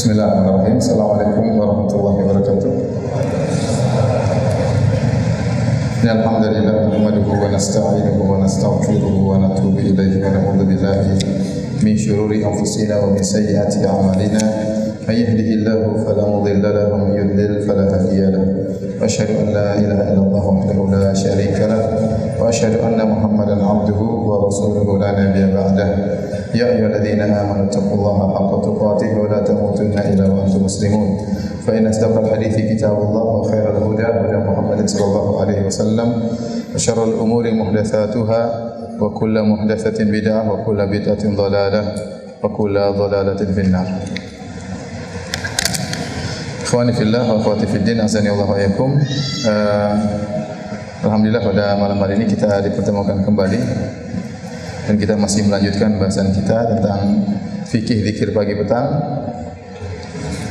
Bismillahirrahmanirrahim. Assalamualaikum warahmatullahi wabarakatuh. Alhamdulillah nahmaduhu wa nasta'inuhu wa nastaghfiruhu wa natubu ilaihi wa na'udzu billahi min shururi anfusina wa min sayyiati a'malina. May yahdihillahu fala mudilla lahu wa may yudlil fala hadiya lahu. Wa asyhadu an la ilaha illallah wahdahu la syarika lahu wa asyhadu anna Muhammadan 'abduhu wa rasuluhu la nabiyya ba'dahu. Ya ayyuhalladzina amanu taqullaha haqqa tuqatih wa la tamutunna illa wa antum muslimun. Fa inna asdaqal hadithi kitabullah wa khairal huda huda Muhammadin sallallahu alaihi wasallam wa syarrul umuri muhdatsatuha wa kullu muhdatsatin bid'ah wa kullu bid'atin dhalalah wa kullu dhalalatin finnar. Ikhwani fillah wa akhwati fid din, azani Allah wa iyyakum. Alhamdulillah pada malam hari ini kita dipertemukan kembali dan kita masih melanjutkan bahasan kita tentang fikih zikir pagi petang.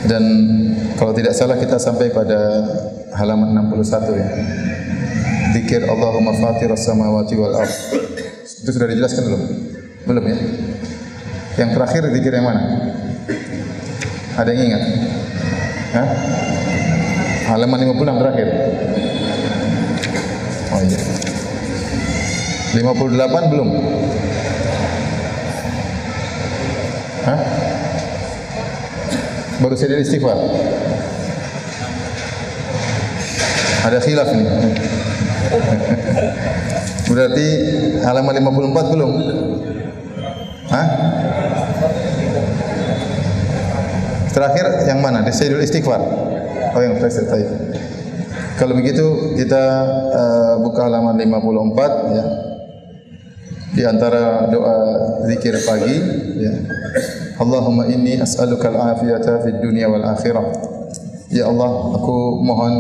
Dan kalau tidak salah kita sampai pada halaman 61 ya. Zikir Allahumma fatiras samawati wal ardh. Itu sudah dijelaskan belum? Belum ya? Yang terakhir zikir yang mana? Ada yang ingat? Hah? Halaman 56 terakhir. Oh iya. 58 belum? Hah? Baru saya dari istighfar. Ada khilaf nih. Berarti halaman 54 belum? Hah? Terakhir yang mana? Sayyidul istighfar. Oh yang terakhir tadi. Kalau begitu kita buka halaman 54 ya. Di antara doa zikir pagi ya. Allahumma inni as'aluka al-afiyata fid dunya wal akhirah. Ya Allah, aku mohon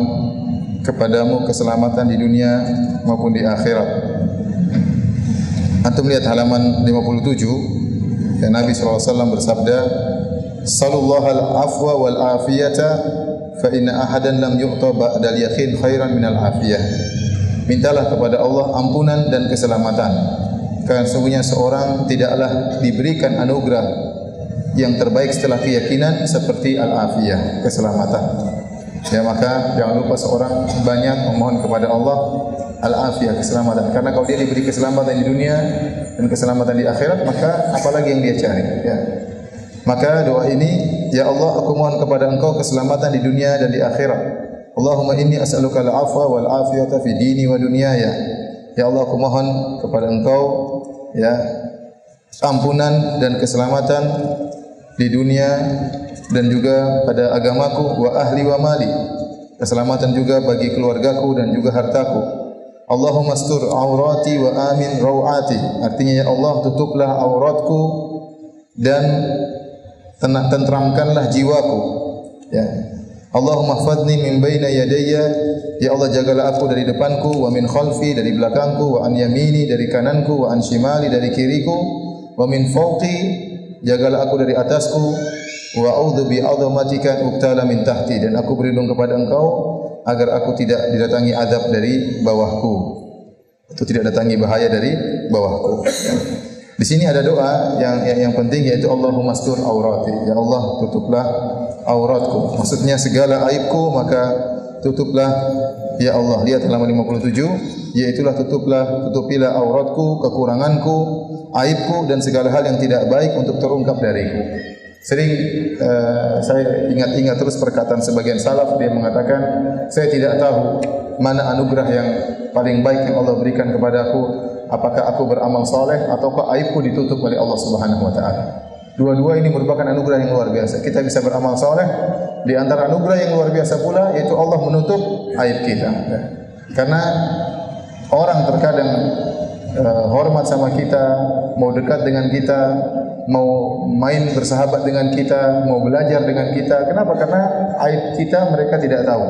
kepadamu keselamatan di dunia maupun di akhirat. Antum lihat halaman 57 ya, Nabi SAW bersabda, "Sallallahu al-afwa wal afiyata fa inna ahadan lam yu'ta ba'dal yakin khairan minal afiyah." Mintalah kepada Allah ampunan dan keselamatan, karena sesungguhnya seorang tidaklah diberikan anugerah yang terbaik setelah keyakinan seperti al-afiyah, keselamatan. Ya, maka jangan lupa seorang banyak memohon kepada Allah al-afiyah, keselamatan. Karena kalau dia diberi keselamatan di dunia dan keselamatan di akhirat, maka apalagi yang dia cari? Ya. Maka doa ini, ya Allah, aku mohon kepada Engkau keselamatan di dunia dan di akhirat. Allahumma inni as'aluka al-afwa wal afiyata fi dini wa dunyaya. Ya Allah, aku mohon kepada Engkau ya ampunan dan keselamatan di dunia dan juga pada agamaku, wa ahli wa mali, keselamatan juga bagi keluargaku dan juga hartaku. Allahumma astur aurati wa amin rawati. Artinya ya Allah, tutuplah auratku dan tentramkanlah jiwaku. Ya. Allahumma hfadni min baina yadayya. Ya Allah, jagalah aku dari depanku, wa min khalfi, dari belakangku, wa an yamini, dari kananku, wa an shimali, dari kiriku, wa min fawqi, jagalah aku dari atasku, wa a'udzu bi 'azamatika uqtala min tahti, dan aku berlindung kepada Engkau agar aku tidak didatangi azab dari bawahku, atau tidak datangi bahaya dari bawahku. Di sini ada doa yang penting, yaitu Allahumma astur aurati. Ya Allah, tutuplah auratku. Maksudnya segala aibku maka tutuplah ya Allah. Lihat halaman 57, yaitulah tutupilah auratku, kekuranganku, aibku dan segala hal yang tidak baik untuk terungkap dariku. Sering saya ingat-ingat terus perkataan sebagian salaf, dia mengatakan, saya tidak tahu mana anugerah yang paling baik yang Allah berikan kepadaku, apakah aku beramal soleh ataukah aibku ditutup oleh Allah Subhanahu wa taala. Dua-dua ini merupakan anugerah yang luar biasa. Kita bisa beramal soleh, di antara anugerah yang luar biasa pula yaitu Allah menutup aib kita. Karena orang terkadang hormat sama kita, mau dekat dengan kita, mau main bersahabat dengan kita, mau belajar dengan kita. Kenapa? Karena aib kita mereka tidak tahu.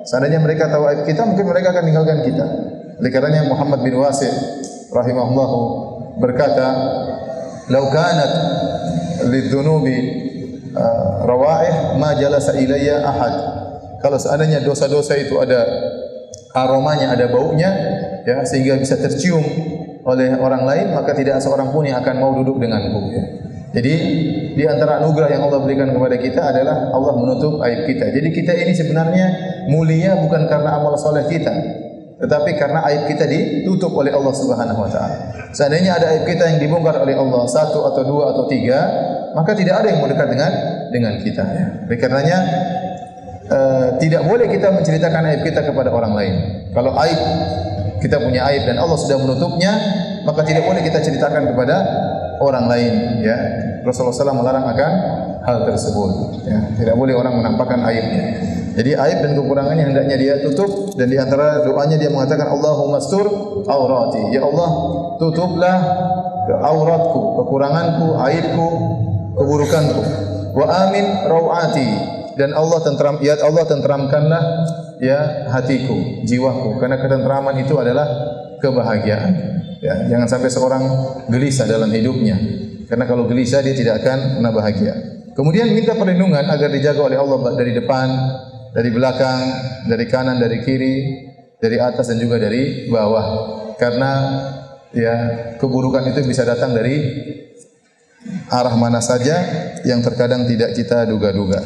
Seandainya mereka tahu aib kita, mungkin mereka akan tinggalkan kita. Oleh karenanya Muhammad bin Wasir rahimahullah berkata, "Lau kanat lidzunubi rawaih ma jalasa ilayya ahad." Kalau seandainya dosa-dosa itu ada aromanya, ada baunya, ya, sehingga bisa tercium oleh orang lain, maka tidak seorang pun yang akan mau duduk denganku. Ya. Jadi di antara anugerah yang Allah berikan kepada kita adalah Allah menutup aib kita. Jadi kita ini sebenarnya mulia bukan karena amal soleh kita, tetapi karena aib kita ditutup oleh Allah Subhanahu wa taala. Seandainya ada aib kita yang dibongkar oleh Allah, satu atau dua atau tiga, maka tidak ada yang mau dekat dengan kita. Oleh karenanya tidak boleh kita menceritakan aib kita kepada orang lain. Kalau aib kita punya aib dan Allah sudah menutupnya, maka tidak boleh kita ceritakan kepada orang lain. Ya, Rasulullah SAW melarang akan hal tersebut. Ya, tidak boleh orang menampakkan aibnya. Jadi aib dan kekurangannya hendaknya dia tutup, dan di antara doanya dia mengatakan Allahumma astur aurati. Ya Allah, tutuplah auratku, kekuranganku, aibku, keburukanku. Wa amin rawati, dan Allah tenteramkanlah ya hatiku, jiwaku, karena ketentraman itu adalah kebahagiaan. Ya, jangan sampai seorang gelisah dalam hidupnya, karena kalau gelisah dia tidak akan pernah bahagia. Kemudian minta perlindungan agar dijaga oleh Allah dari depan, dari belakang, dari kanan, dari kiri, dari atas dan juga dari bawah. Karena ya keburukan itu bisa datang dari arah mana saja yang terkadang tidak kita duga-duga.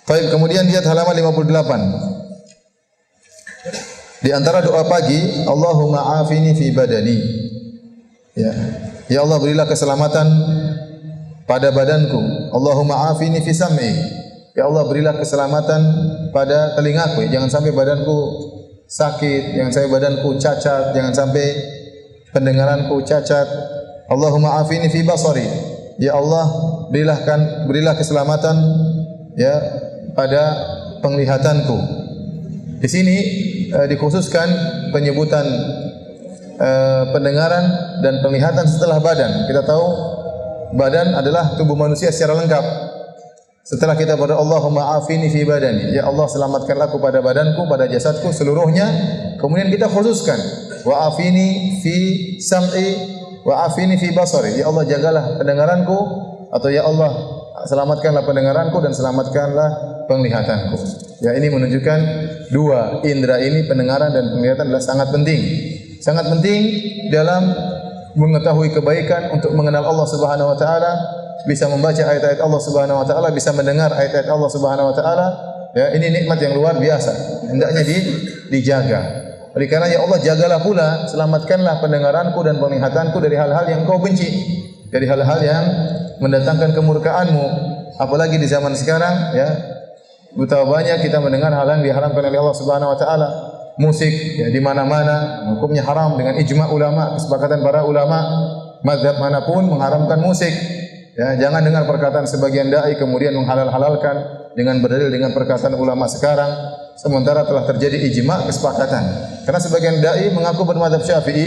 Baik, kemudian lihat halaman 58. Di antara doa pagi, Allahumma afini fi badani. Ya Allah, berilah keselamatan pada badanku. Allahumma afini fi sam'i. Ya Allah, berilah keselamatan pada telingaku. Jangan sampai badanku sakit, jangan sampai badanku cacat, jangan sampai pendengaranku cacat. Allahumma afini fi basari. Ya Allah, berilah keselamatan ya pada penglihatanku. Di sini dikhususkan penyebutan pendengaran dan penglihatan setelah badan. Kita tahu badan adalah tubuh manusia secara lengkap. Setelah kita berdoa Allahumma afini fi badani, ya Allah selamatkanlah aku pada badanku, pada jasadku seluruhnya. Kemudian kita khususkan wa afini fi sam'i wa afini fi basari. Ya Allah, jagalah pendengaranku, atau ya Allah selamatkanlah pendengaranku dan selamatkanlah penglihatanku. Ya, ini menunjukkan dua indera ini, pendengaran dan penglihatan, adalah sangat penting. Sangat penting dalam mengetahui kebaikan, untuk mengenal Allah Subhanahu wa taala, bisa membaca ayat-ayat Allah Subhanahu wa taala, bisa mendengar ayat-ayat Allah Subhanahu wa taala. Ya, ini nikmat yang luar biasa. Hendaknya dijaga. Oleh karena ya Allah, jagalah pula, selamatkanlah pendengaranku dan penglihatanku dari hal-hal yang Kau benci, dari hal-hal yang mendatangkan kemurkaanmu. Apalagi di zaman sekarang, ya, betapa banyak kita mendengar hal yang diharamkan oleh Allah Subhanahu wa taala. Musik ya, di mana-mana hukumnya haram dengan ijma' ulama, kesepakatan para ulama, mazhab manapun mengharamkan musik. Ya, jangan dengar perkataan sebagian dai kemudian menghalal-halalkan dengan berdalil dengan perkataan ulama sekarang, sementara telah terjadi ijma' kesepakatan. Karena sebagian dai mengaku bermadzhab Syafi'i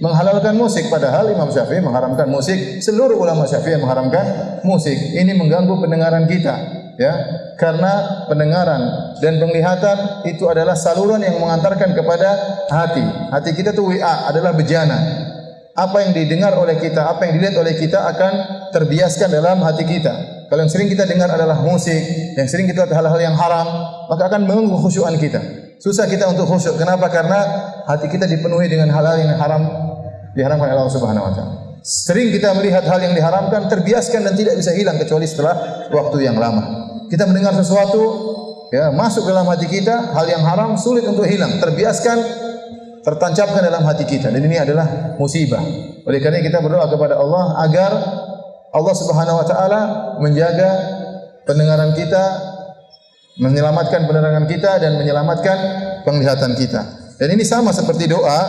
menghalalkan musik, padahal Imam Syafi'i mengharamkan musik, seluruh ulama Syafi'i mengharamkan musik. Ini mengganggu pendengaran kita. Ya, karena pendengaran dan penglihatan itu adalah saluran yang mengantarkan kepada hati. Hati kita itu WA, adalah bejana. Apa yang didengar oleh kita, apa yang dilihat oleh kita akan terbiaskan dalam hati kita. Kalau yang sering kita dengar adalah musik, yang sering kita lihat hal-hal yang haram, maka akan mengganggu khusyuan kita. Susah kita untuk khusyuk. Kenapa? Karena hati kita dipenuhi dengan hal-hal yang haram, diharamkan oleh Allah Subhanahu wa taala. Sering kita melihat hal yang diharamkan, terbiaskan dan tidak bisa hilang kecuali setelah waktu yang lama. Kita mendengar sesuatu, ya, masuk dalam hati kita, hal yang haram sulit untuk hilang, terbiaskan, tertancapkan dalam hati kita, dan ini adalah musibah. Oleh karena kita berdoa kepada Allah agar Allah Subhanahu wa taala menjaga pendengaran kita, menyelamatkan pendengaran kita dan menyelamatkan penglihatan kita. Dan ini sama seperti doa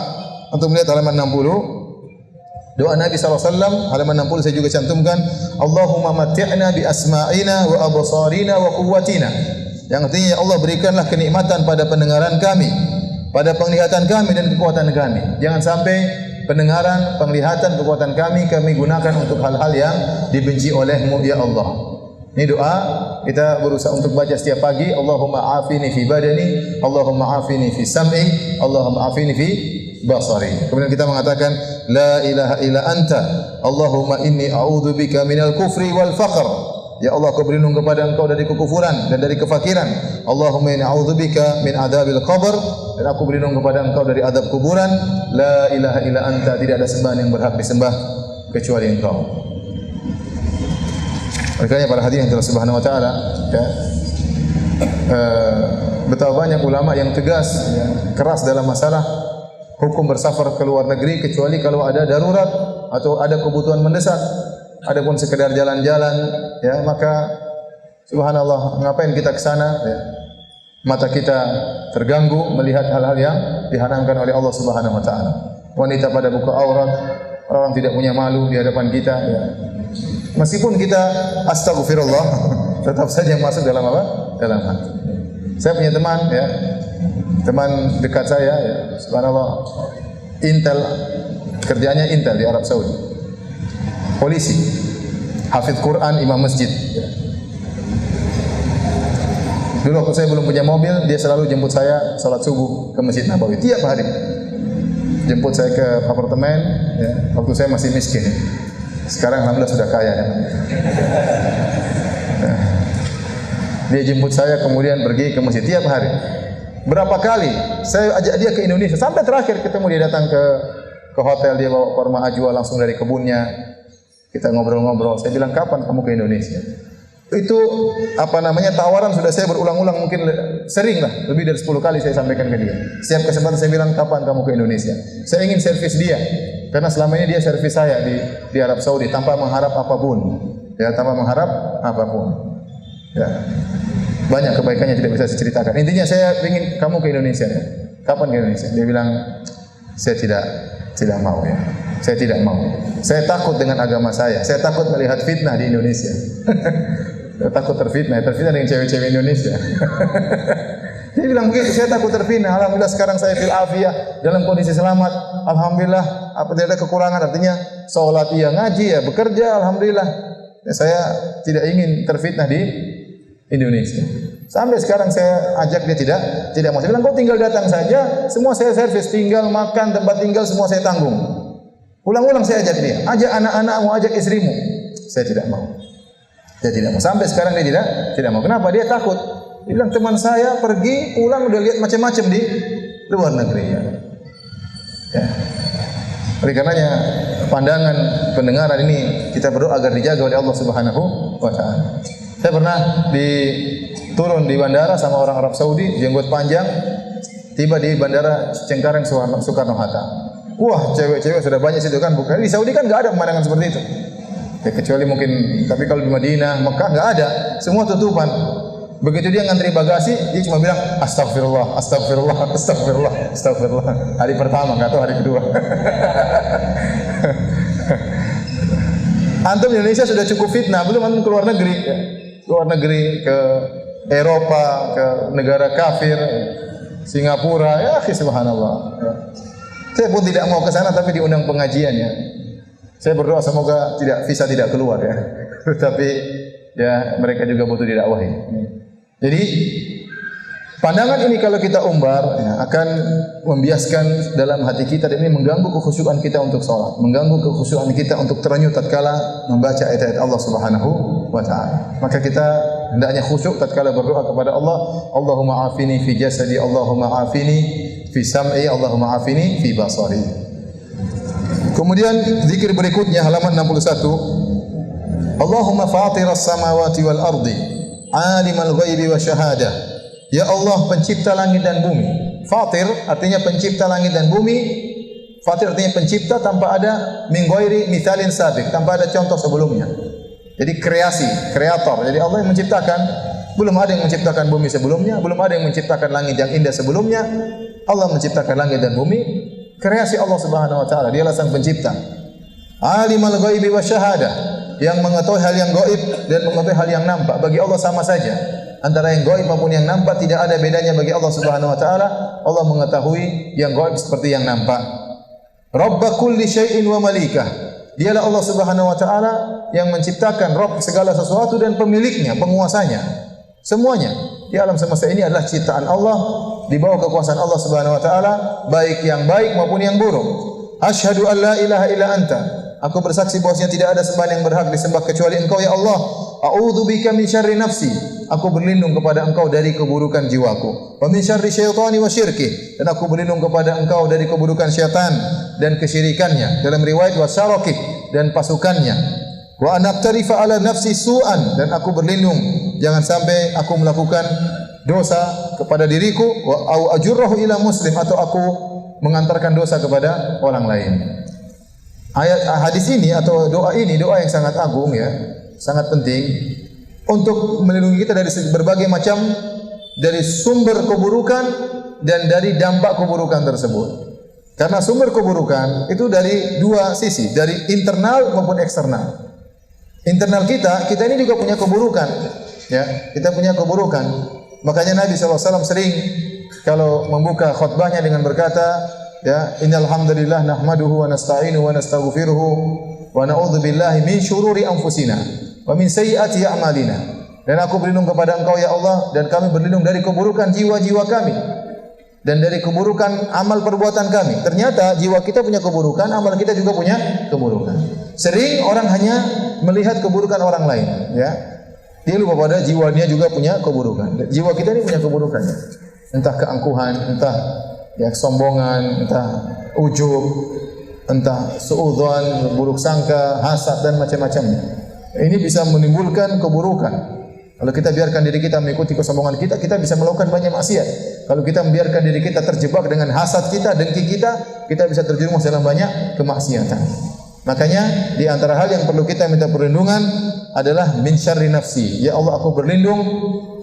untuk melihat halaman 60. Doa Nabi SAW, halaman 60 saya juga cantumkan. Allahumma matti'na bi asma'ina wa absarina wa quwwatina. Yang artinya, ya Allah, berikanlah kenikmatan pada pendengaran kami, pada penglihatan kami dan kekuatan kami. Jangan sampai pendengaran, penglihatan, kekuatan kami gunakan untuk hal-hal yang dibenci oleh-Mu, ya Allah. Ini doa kita berusaha untuk baca setiap pagi. Allahumma afini fi badani, Allahumma afini fi sam'i, Allahumma afini fi basari. Kemudian kita mengatakan la ilaha illa anta, Allahumma inni a'udzubika minal kufri wal faqr. Ya Allah, aku berlindung kepada Engkau dari kekufuran dan dari kefakiran. Allahumma inni a'udzubika min adzabil qabr, dan aku berlindung kepada Engkau dari azab kuburan. La ilaha illa anta, tidak ada sembahan yang berhak disembah kecuali Engkau. Makanya para hadirin yang Subhanahu wa taala, ya, betapa banyak ulama yang tegas, ya, keras dalam masalah hukum bersafar ke luar negeri kecuali kalau ada darurat atau ada kebutuhan mendesak. Adapun sekedar jalan-jalan, ya, maka subhanallah, ngapain kita ke sana, ya? Mata kita terganggu melihat hal-hal yang diharamkan oleh Allah Subhanahu wa taala. Wanita pada buka aurat, orang tidak punya malu di hadapan kita, ya. Meskipun kita astagfirullah, tetap saja masuk dalam apa? Dalam hati. Saya punya teman, ya, teman dekat saya, ya, subhanallah, Intel, kerjanya Intel di Arab Saudi, polisi, hafidz Quran, imam masjid. Ya. Dulu waktu saya belum punya mobil, dia selalu jemput saya salat subuh ke Masjid Nabawi tiap hari. Jemput saya ke apartemen, ya, waktu saya masih miskin. Sekarang alhamdulillah sudah kaya, ya. Dia jemput saya kemudian pergi ke masjid tiap hari. Berapa kali saya ajak dia ke Indonesia, sampai terakhir ketemu dia datang ke hotel, dia bawa korma ajwa langsung dari kebunnya. Kita ngobrol-ngobrol. Saya bilang, kapan kamu ke Indonesia? Itu apa namanya, tawaran sudah saya berulang-ulang, mungkin sering lah, lebih dari 10 kali saya sampaikan ke dia. Setiap kesempatan saya bilang, kapan kamu ke Indonesia? Saya ingin servis dia, karena selama ini dia servis saya di Arab Saudi tanpa mengharap apapun, ya, tanpa mengharap apapun, ya. Banyak kebaikannya tidak bisa saya ceritakan. Intinya saya ingin kamu ke Indonesia, ya. Kapan ke Indonesia? Dia bilang, saya tidak mau, ya. Saya tidak mau. Saya takut dengan agama saya takut melihat fitnah di Indonesia. Saya takut terfitnah dengan cewek-cewek Indonesia. Dia bilang begitu, saya takut terfitnah. Alhamdulillah sekarang saya fil afiyah, dalam kondisi selamat. Alhamdulillah, apa tidak ada kekurangan, artinya salat iya, ngaji ya, bekerja, alhamdulillah. Ya, saya tidak ingin terfitnah di Indonesia. Sampai sekarang saya ajak dia tidak mau. Saya bilang, kau tinggal datang saja, semua saya servis, tinggal, makan, tempat tinggal semua saya tanggung. Ulang-ulang saya ajak dia, ajak anak-anakmu, ajak istrimu. Saya tidak mau. Dia tidak mau. Sampai sekarang dia tidak mau. Kenapa? Dia takut. Dia bilang, teman saya pergi pulang udah lihat macam-macam di luar negeri. Ya. Oleh karenanya pandangan pendengaran ini kita berdoa agar dijaga oleh Allah Subhanahu wa taala. Saya pernah turun di bandara sama orang Arab Saudi, jenggot panjang, tiba di bandara Cengkareng Soekarno-Hatta. Wah, cewek-cewek sudah banyak situ kan. Bukan di Saudi kan enggak ada pemandangan seperti itu. Ya, kecuali mungkin, tapi kalau di Madinah, Mekah enggak ada, semua tutupan. Begitu dia ngantri bagasi, dia cuma bilang astagfirullah, astagfirullah, astagfirullah, astagfirullah. Hari pertama, enggak tahu hari kedua. Antum di Indonesia sudah cukup fitnah, belum antum ke luar negeri, ya. Luar negeri, ke Eropa, ke negara kafir, Singapura, ya subhanallah. Ya. Saya pun tidak mau ke sana, tapi diundang pengajian, ya. Saya berdoa semoga visa tidak keluar, ya. Tapi ya mereka juga butuh didakwahi. Jadi pandangan ini kalau kita umbar, ya, akan membiaskan dalam hati kita, dan ini mengganggu kekhusyuan kita untuk salat, mengganggu kekhusyuan kita untuk terenyuh tatkala membaca ayat-ayat Allah Subhanahu wa taala. Maka kita hendaknya khusyuk tatkala berdoa kepada Allah, Allahumma afini fi jasadi, Allahumma afini fi sam'i, Allahumma afini fi basari. Kemudian zikir berikutnya halaman 61. Allahumma fatiras samawati wal ardi, alimal ghaibi wa syahadah. Ya Allah, pencipta langit dan bumi. Fatir artinya pencipta langit dan bumi. Fatir artinya pencipta tanpa ada min ghairi mithalin sabiq, tanpa ada contoh sebelumnya. Jadi kreasi, kreator. Jadi Allah yang menciptakan. Belum ada yang menciptakan bumi sebelumnya, belum ada yang menciptakan langit yang indah sebelumnya. Allah menciptakan langit dan bumi. Kreasi Allah Subhanahu wa taala, Dialah sang pencipta. Alimul ghaibi wa syahadah, yang mengetahui hal yang gaib dan mengetahui hal yang nampak. Bagi Allah sama saja. Antara yang gaib maupun yang nampak tidak ada bedanya bagi Allah Subhanahu wa taala. Allah mengetahui yang gaib seperti yang nampak. Rabb kulli syai'in wa malikah. Dialah Allah Subhanahu wa taala yang menciptakan Rabb segala sesuatu dan pemiliknya, penguasanya. Semuanya di alam semesta ini adalah ciptaan Allah, di bawah kekuasaan Allah Subhanahu wa taala, baik yang baik maupun yang buruk. Asyhadu an la ilaha illa anta. Aku bersaksi bahwasanya tidak ada sembahan yang berhak disembah kecuali Engkau, ya Allah. A'udzubika min syarri nafsi. Aku berlindung kepada Engkau dari keburukan jiwaku. Wa min syarri syaitani wa syirki. Dan aku berlindung kepada Engkau dari keburukan syaitan dan kesyirikannya. Dalam riwayat wa syaraki, dan pasukannya. Wa anaktarifa ala nafsi su'an, dan aku berlindung jangan sampai aku melakukan dosa kepada diriku, wa au ajurrahu ila muslim, atau aku mengantarkan dosa kepada orang lain. Hadis ini atau doa ini doa yang sangat agung ya, sangat penting untuk melindungi kita dari berbagai macam, dari sumber keburukan dan dari dampak keburukan tersebut. Karena sumber keburukan itu dari dua sisi, dari internal maupun eksternal. Internal kita ini juga punya keburukan, ya, kita punya keburukan. Makanya Nabi SAW sering kalau membuka khutbahnya dengan berkata, ya, innal hamdalillah nahmaduhu wa nasta'inuhu wa nastaghfiruhu wa na'udzu billahi min syururi anfusina wa min sayyiati a'malina. Dan aku berlindung kepada Engkau ya Allah, dan kami berlindung dari keburukan jiwa-jiwa kami dan dari keburukan amal perbuatan kami. Ternyata jiwa kita punya keburukan, amal kita juga punya keburukan. Sering orang hanya melihat keburukan orang lain, ya. Dia lupa pada jiwanya juga punya keburukan. Jiwa kita ini punya keburukan. Entah keangkuhan, entah ya kesombongan, entah ujub, entah suudzon, buruk sangka, hasad dan macam-macamnya. Ini bisa menimbulkan keburukan. Kalau kita biarkan diri kita mengikuti kesombongan kita, kita bisa melakukan banyak maksiat. Kalau kita membiarkan diri kita terjebak dengan hasad kita, dengki kita bisa terjerumus dalam banyak kemaksiatan. Makanya di antara hal yang perlu kita minta perlindungan adalah min syarri nafsi. Ya Allah, aku berlindung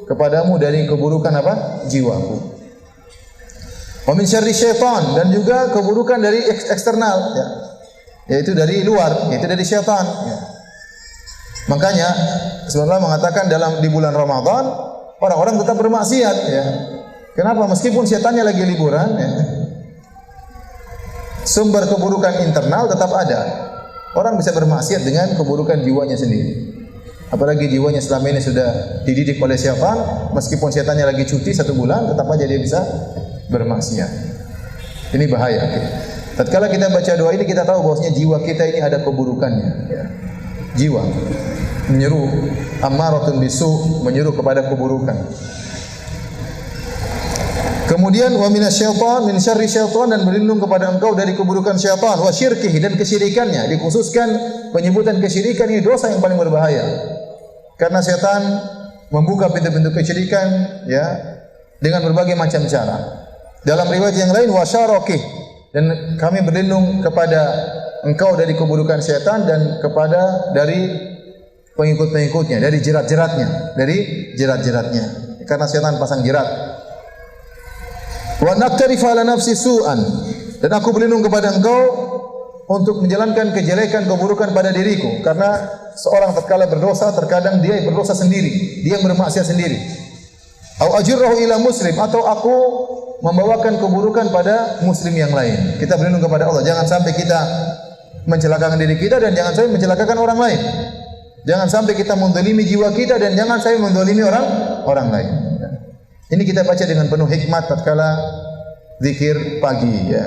kepadamu dari keburukan apa? Jiwaku. Wa min syarri syaitan, dan juga keburukan dari eksternal, ya. Yaitu dari luar, yaitu dari syaitan, ya. Makanya Rasulullah mengatakan di bulan Ramadan orang-orang tetap bermaksiat, ya. Kenapa? Meskipun syaitannya lagi liburan, ya. Sumber keburukan internal tetap ada. Orang bisa bermaksiat dengan keburukan jiwanya sendiri. Apalagi jiwanya selama ini sudah dididik oleh syaitan, meskipun syaitannya lagi cuti 1 bulan, tetap aja dia bisa bermaksiat. Ini bahaya. Tatkala kita baca doa ini, kita tahu bahwasanya jiwa kita ini ada keburukannya, ya. Jiwa menyeru, ammaratun bisu, menyeru kepada keburukan. Kemudian wa minasyaitan, min syarri syaitan, dan berlindung kepada engkau dari keburukan syaitan, wa syirkihi, dan kesyirikannya. Dikhususkan penyebutan kesyirikan ini dosa yang paling berbahaya. Karena syaitan membuka pintu-pintu kesyirikan, ya, dengan berbagai macam cara. Dalam riwayat yang lain wa syarokih, dan kami berlindung kepada engkau dari keburukan syaitan dan kepada dari pengikut-pengikutnya, dari jerat-jeratnya. Karena syaitan pasang jerat. Wa naktarifa ala nafsi su'an, dan aku berlindung kepada engkau untuk menjalankan kejelekan, keburukan pada diriku. Karena seorang tatkala berdosa, terkadang dia berdosa sendiri, dia bermaksiat sendiri. Au ajurrahu ila muslim, atau aku membawakan keburukan pada muslim yang lain. Kita berlindung kepada Allah, jangan sampai kita mencelakakan diri kita, dan jangan sampai mencelakakan orang lain. Jangan sampai kita mendolimi jiwa kita, dan jangan sampai mendolimi orang lain. Ini kita baca dengan penuh hikmat tatkala zikir pagi, ya.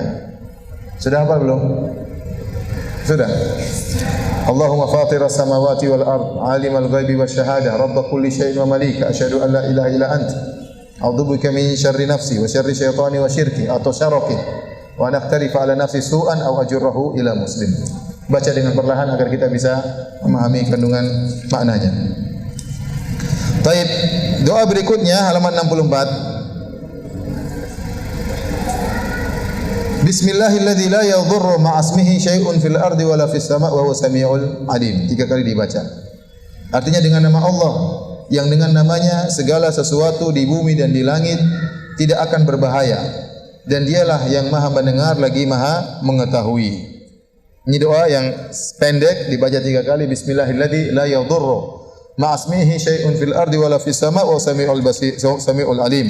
Sudah hafal belum? Sudah. Allahumma fatiras samawati wal ard, alimal ghaibi wasyahadah, rabb kulli syai'in wa malika, asyhadu an la ilaha illa anta, a'udzubika min syarri nafsi wa syarri syaitani wa syirki atau syaraki, wa naktarifa ala nafsi su'an aw ajurrahu ila muslim. Baca dengan perlahan agar kita bisa memahami kandungan maknanya. Baik, doa berikutnya halaman 64. Bismillahilladzi la yadhurru ma'asmihi syai'un fil ardi wala fis sama' wa huwa samiul alim. 3 kali dibaca. Artinya dengan nama Allah yang dengan namanya segala sesuatu di bumi dan di langit tidak akan berbahaya, dan dialah yang maha mendengar lagi maha mengetahui. Ini doa yang pendek dibaca 3 kali. Bismillahilladzi la yadhurru ma'asmihi syai'un fil ardi wala fis sama' wa samiul basir samiul alim.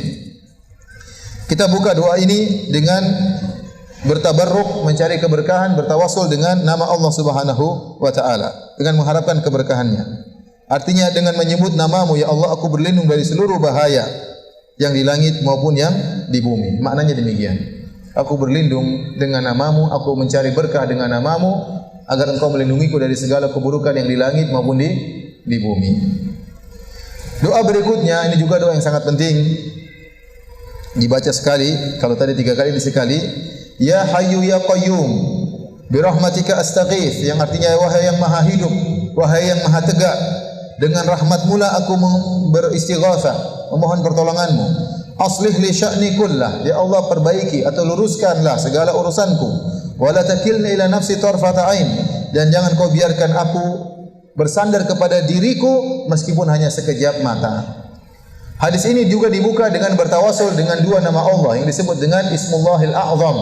Kita buka doa ini dengan bertabarruk, mencari keberkahan, bertawassul dengan nama Allah Subhanahu wa taala, dengan mengharapkan keberkahannya. Artinya dengan menyebut namamu, ya Allah, aku berlindung dari seluruh bahaya yang di langit maupun yang di bumi. Maknanya demikian. Aku berlindung dengan namamu, aku mencari berkah dengan namamu, agar engkau melindungiku dari segala keburukan yang di langit maupun di bumi. Doa berikutnya ini juga doa yang sangat penting, dibaca sekali. Kalau tadi 3 kali, ini sekali. Ya Hayyu ya Qayyum bi rahmatika astaghits, yang artinya wahai yang maha hidup, wahai yang maha tegak, dengan rahmat-Mu lah aku beristighatsah, memohon pertolongan-Mu. Aslih li sya'ni kullah, ya Allah perbaiki atau luruskanlah segala urusanku. Wa la takilni ila nafsi tarfata ain, dan jangan kau biarkan aku bersandar kepada diriku meskipun hanya sekejap mata. Hadis ini juga dibuka dengan bertawasul dengan dua nama Allah yang disebut dengan Ismullahil A'zam,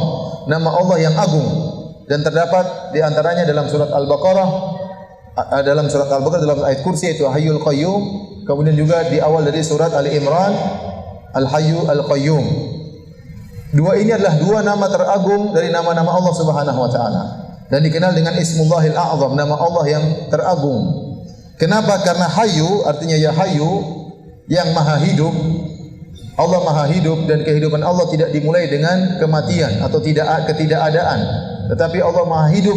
nama Allah yang agung, dan terdapat di antaranya dalam surat Al-Baqarah, dalam ayat kursi yaitu Hayyul Qayyum, kemudian juga di awal dari surat Ali Imran Al-Hayyu Al-Qayyum. Dua ini adalah dua nama teragung dari nama-nama Allah Subhanahu wa taala dan dikenal dengan Ismullahil A'zam, nama Allah yang teragung. Kenapa? Karena Hayyu artinya ya Hayyu, yang maha hidup. Allah maha hidup dan kehidupan Allah tidak dimulai dengan kematian atau ketidakadaan, tetapi Allah maha hidup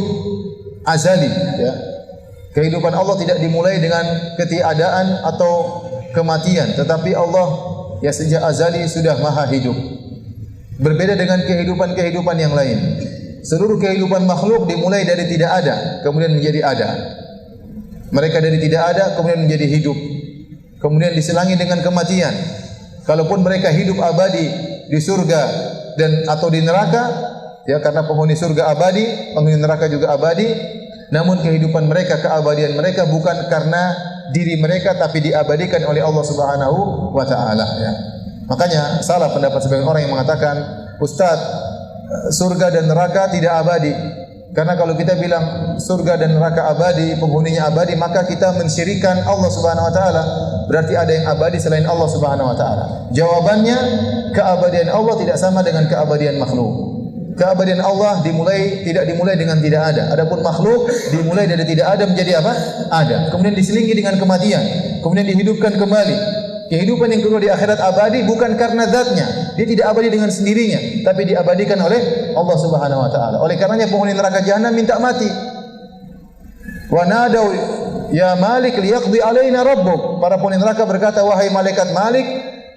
azali, ya. Kehidupan Allah tidak dimulai dengan ketiadaan atau kematian, tetapi Allah ya sejak azali sudah maha hidup. Berbeda dengan kehidupan-kehidupan yang lain. Seluruh kehidupan makhluk dimulai dari tidak ada, kemudian menjadi ada. Mereka dari tidak ada, kemudian menjadi hidup. Kemudian diselangi dengan kematian. Kalaupun mereka hidup abadi di surga dan atau di neraka, ya karena penghuni surga abadi, penghuni neraka juga abadi, namun kehidupan mereka, keabadian mereka bukan karena diri mereka, tapi diabadikan oleh Allah Subhanahu wa taala, ya. Makanya salah pendapat sebagian orang yang mengatakan, Ustaz, surga dan neraka tidak abadi. Karena kalau kita bilang surga dan neraka abadi, penghuninya abadi, maka kita mensyirikkan Allah Subhanahu wa taala. Berarti ada yang abadi selain Allah Subhanahu wa taala. Jawabannya, keabadian Allah tidak sama dengan keabadian makhluk. Keabadian Allah tidak dimulai dengan tidak ada. Adapun makhluk dimulai dari tidak ada menjadi apa? Ada. Kemudian diselingi dengan kematian, kemudian dihidupkan kembali. Kehidupan yang kedua di akhirat abadi bukan karena zatnya, dia tidak abadi dengan sendirinya, tapi diabadikan oleh Allah Subhanahu wa taala. Oleh karenanya penghuni neraka jahanam minta mati. Wa nadau ya Malik liyaqdi alaina rabbuk. Para penghuni neraka berkata, wahai malaikat Malik,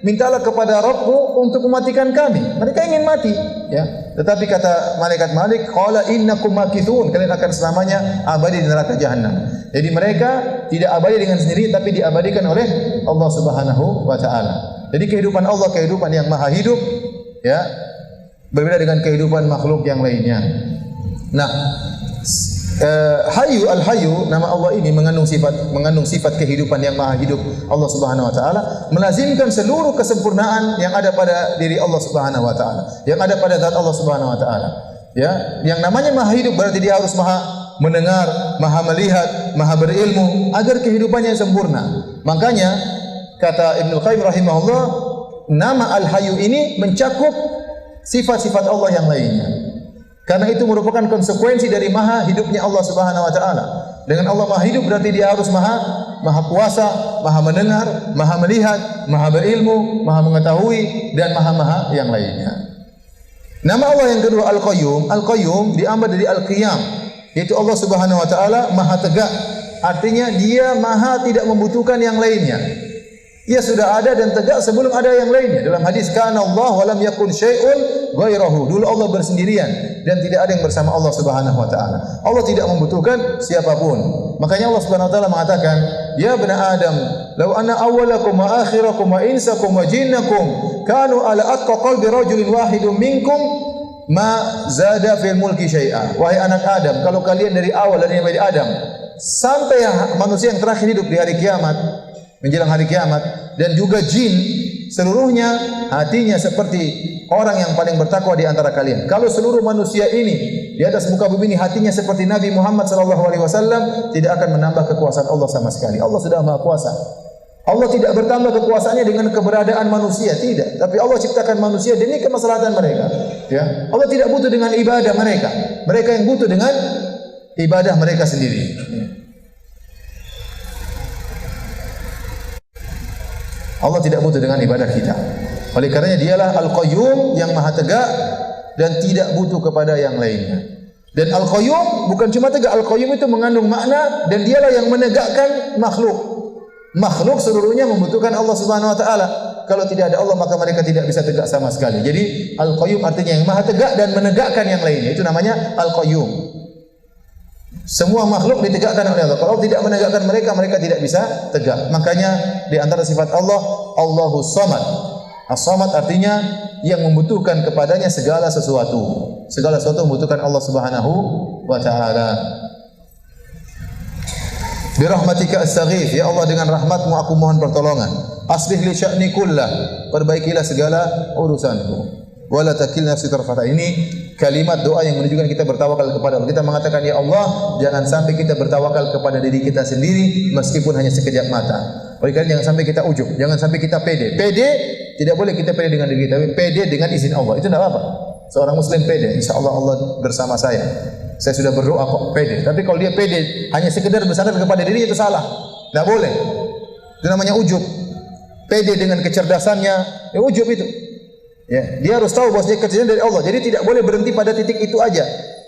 mintalah kepada Rabbmu untuk mematikan kami. Mereka ingin mati, ya. Tetapi kata malaikat Malik, qala innakum makithun, kalian akan selamanya abadi di neraka jahanam. Jadi mereka tidak abadi dengan sendiri, tapi diabadikan oleh Allah Subhanahu wa taala. Jadi kehidupan Allah kehidupan yang maha hidup, ya. Berbeda dengan kehidupan makhluk yang lainnya. Nah, Hayyu Al-Hayyu, nama Allah ini mengandung sifat kehidupan yang maha hidup Allah Subhanahu wa taala, melazimkan seluruh kesempurnaan yang ada pada diri Allah Subhanahu wa taala, yang ada pada zat Allah Subhanahu wa taala. Ya, yang namanya maha hidup berarti dia harus maha mendengar, maha melihat, maha berilmu agar kehidupannya sempurna. Makanya kata Ibnu Qayyim rahimahullah, nama Al-Hayyu ini mencakup sifat-sifat Allah yang lainnya. Karena itu merupakan konsekuensi dari maha hidupnya Allah Subhanahu wa taala. Dengan Allah maha hidup berarti dia harus maha kuasa, maha mendengar, maha melihat, maha berilmu, maha mengetahui dan maha yang lainnya. Nama Allah yang kedua Al-Qayyum. Al-Qayyum diambil dari Al-Qiyam, yaitu Allah Subhanahu wa taala maha tegak. Artinya dia maha tidak membutuhkan yang lainnya. Ia sudah ada dan tegak sebelum ada yang lainnya. Dalam hadis kana Allah wa lam yakun syai'un ghairahu. Dulu Allah bersendirian dan tidak ada yang bersama Allah Subhanahu wa taala. Allah tidak membutuhkan siapapun. Makanya Allah Subhanahu wa taala mengatakan, "Ya bani Adam, law anna awwalakum wa akhirakum wa insakum wa jinnakum kanu ala atqa qalbi rajulin wahidin minkum ma zada fil mulki syai'a." Wahai anak Adam, kalau kalian dari awal dari Nabi Adam sampai manusia yang terakhir hidup di hari kiamat, menjelang hari kiamat, dan juga jin seluruhnya hatinya seperti orang yang paling bertakwa di antara kalian. Kalau seluruh manusia ini di atas muka bumi ini hatinya seperti Nabi Muhammad sallallahu alaihi wasallam, tidak akan menambah kekuasaan Allah sama sekali. Allah sudah Maha Kuasa. Allah tidak bertambah kekuasaannya dengan keberadaan manusia, tidak. Tapi Allah ciptakan manusia demi kemaslahatan mereka. Ya, Allah tidak butuh dengan ibadah mereka. Mereka yang butuh dengan ibadah mereka sendiri. Allah tidak butuh dengan ibadah kita. Oleh karenanya dialah Al-Qayyum yang maha tegak dan tidak butuh kepada yang lainnya. Dan Al-Qayyum bukan cuma tegak, Al-Qayyum itu mengandung makna dan dialah yang menegakkan makhluk. Makhluk seluruhnya membutuhkan Allah Subhanahu wa taala. Kalau tidak ada Allah maka mereka tidak bisa tegak sama sekali. Jadi Al-Qayyum artinya yang maha tegak dan menegakkan yang lainnya. Itu namanya Al-Qayyum. Semua makhluk ditegakkan oleh Allah. Kalau tidak menegakkan mereka, mereka tidak bisa tegak. Makanya di antara sifat Allah, Allahus Samad. As-Samad artinya yang membutuhkan kepadanya segala sesuatu. Segala sesuatu membutuhkan Allah Subhanahu wa taala. Bi rahmatika astaghith, ya Allah dengan rahmat-Mu aku mohon pertolongan. Aslih li sya'ni kullah, perbaikilah segala urusanku. Wala takilna nafsi tarfata. Ini kalimat doa yang menunjukkan kita bertawakal kepada Allah. Kita mengatakan, ya Allah, jangan sampai kita bertawakal kepada diri kita sendiri meskipun hanya sekejap mata. Oleh karena jangan sampai kita ujub, jangan sampai kita pede. Pede tidak boleh kita pede dengan diri kita, tapi pede dengan izin Allah. Itu tidak apa-apa. Seorang muslim pede, insyaallah Allah bersama saya. Saya sudah berdoa kok, pede. Tapi kalau dia pede hanya sekedar bersandar kepada diri, itu salah. Tidak boleh. Itu namanya ujub. Pede dengan kecerdasannya, ya ujub itu. Ya, dia harus tahu bahwasanya kecerdasan dari Allah. Jadi tidak boleh berhenti pada titik itu aja.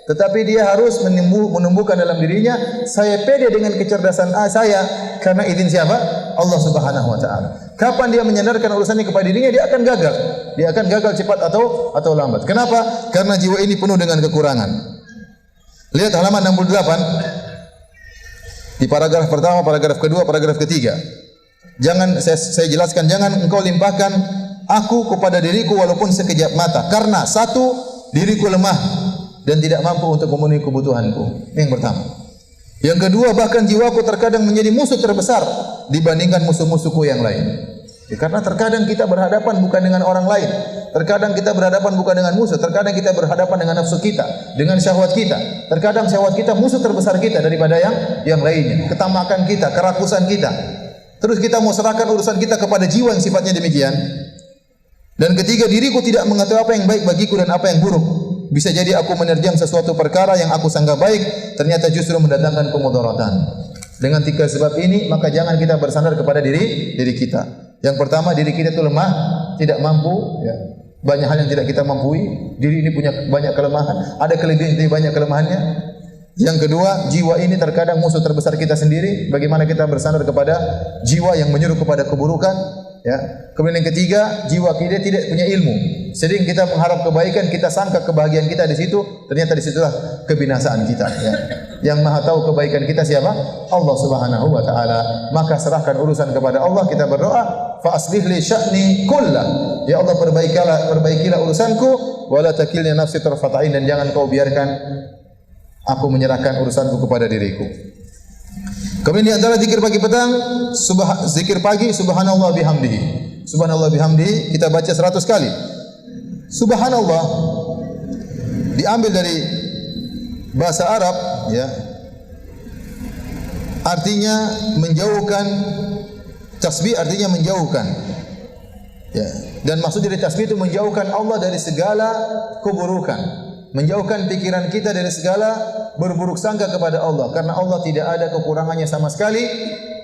Tetapi dia harus menumbuhkan dalam dirinya, saya pede dengan kecerdasan saya karena izin siapa? Allah Subhanahu wa taala. Kapan dia menyandarkan urusannya kepada dirinya, dia akan gagal. Dia akan gagal cepat atau lambat. Kenapa? Karena jiwa ini penuh dengan kekurangan. Lihat halaman 68. Di paragraf pertama, paragraf kedua, paragraf ketiga. Jangan saya jelaskan, jangan engkau limpahkan aku kepada diriku walaupun sekejap mata. Karena satu, diriku lemah dan tidak mampu untuk memenuhi kebutuhanku. Ini yang pertama. Yang kedua, bahkan jiwaku terkadang menjadi musuh terbesar dibandingkan musuh-musuhku yang lain. Ya, karena terkadang kita berhadapan bukan dengan orang lain. Terkadang kita berhadapan bukan dengan musuh. Terkadang kita berhadapan dengan nafsu kita, dengan syahwat kita. Terkadang syahwat kita musuh terbesar kita daripada yang lainnya. Ketamakan kita, kerakusan kita. Terus kita mau serahkan urusan kita kepada jiwa yang sifatnya demikian. Dan ketiga, diriku tidak mengetahui apa yang baik bagiku dan apa yang buruk. Bisa jadi aku menerjang sesuatu perkara yang aku sangka baik, ternyata justru mendatangkan kemudaratan. Dengan tiga sebab ini, maka jangan kita bersandar kepada diri kita. Yang pertama, diri kita itu lemah, tidak mampu. Ya. Banyak hal yang tidak kita mampu. Diri ini punya banyak kelemahan. Ada kelebihan, tapi banyak kelemahannya. Yang kedua, jiwa ini terkadang musuh terbesar kita sendiri. Bagaimana kita bersandar kepada jiwa yang menyuruh kepada keburukan. Ya. Kemudian yang ketiga, jiwa kita tidak punya ilmu. Sering kita mengharap kebaikan, kita sangka kebahagiaan kita di situ, ternyata di situlah kebinasaan kita. Ya. Yang Maha tahu kebaikan kita siapa? Allah Subhanahu wa taala. Maka serahkan urusan kepada Allah, kita berdoa, fa aslih li sya'ni kullah. Ya Allah, perbaikilah urusanku, wala takilni nafsi tarfata ain, dan jangan kau biarkan aku menyerahkan urusanku kepada diriku. Kemudian di antara zikir pagi petang, zikir pagi subhanallah bihamdihi. Subhanallah bihamdihi kita baca 100 kali. Subhanallah diambil dari bahasa Arab, ya. Artinya menjauhkan, tasbih artinya menjauhkan. Ya. Dan maksud dari tasbih itu menjauhkan Allah dari segala keburukan. Menjauhkan pikiran kita dari segala berburuk sangka kepada Allah, karena Allah tidak ada kekurangannya sama sekali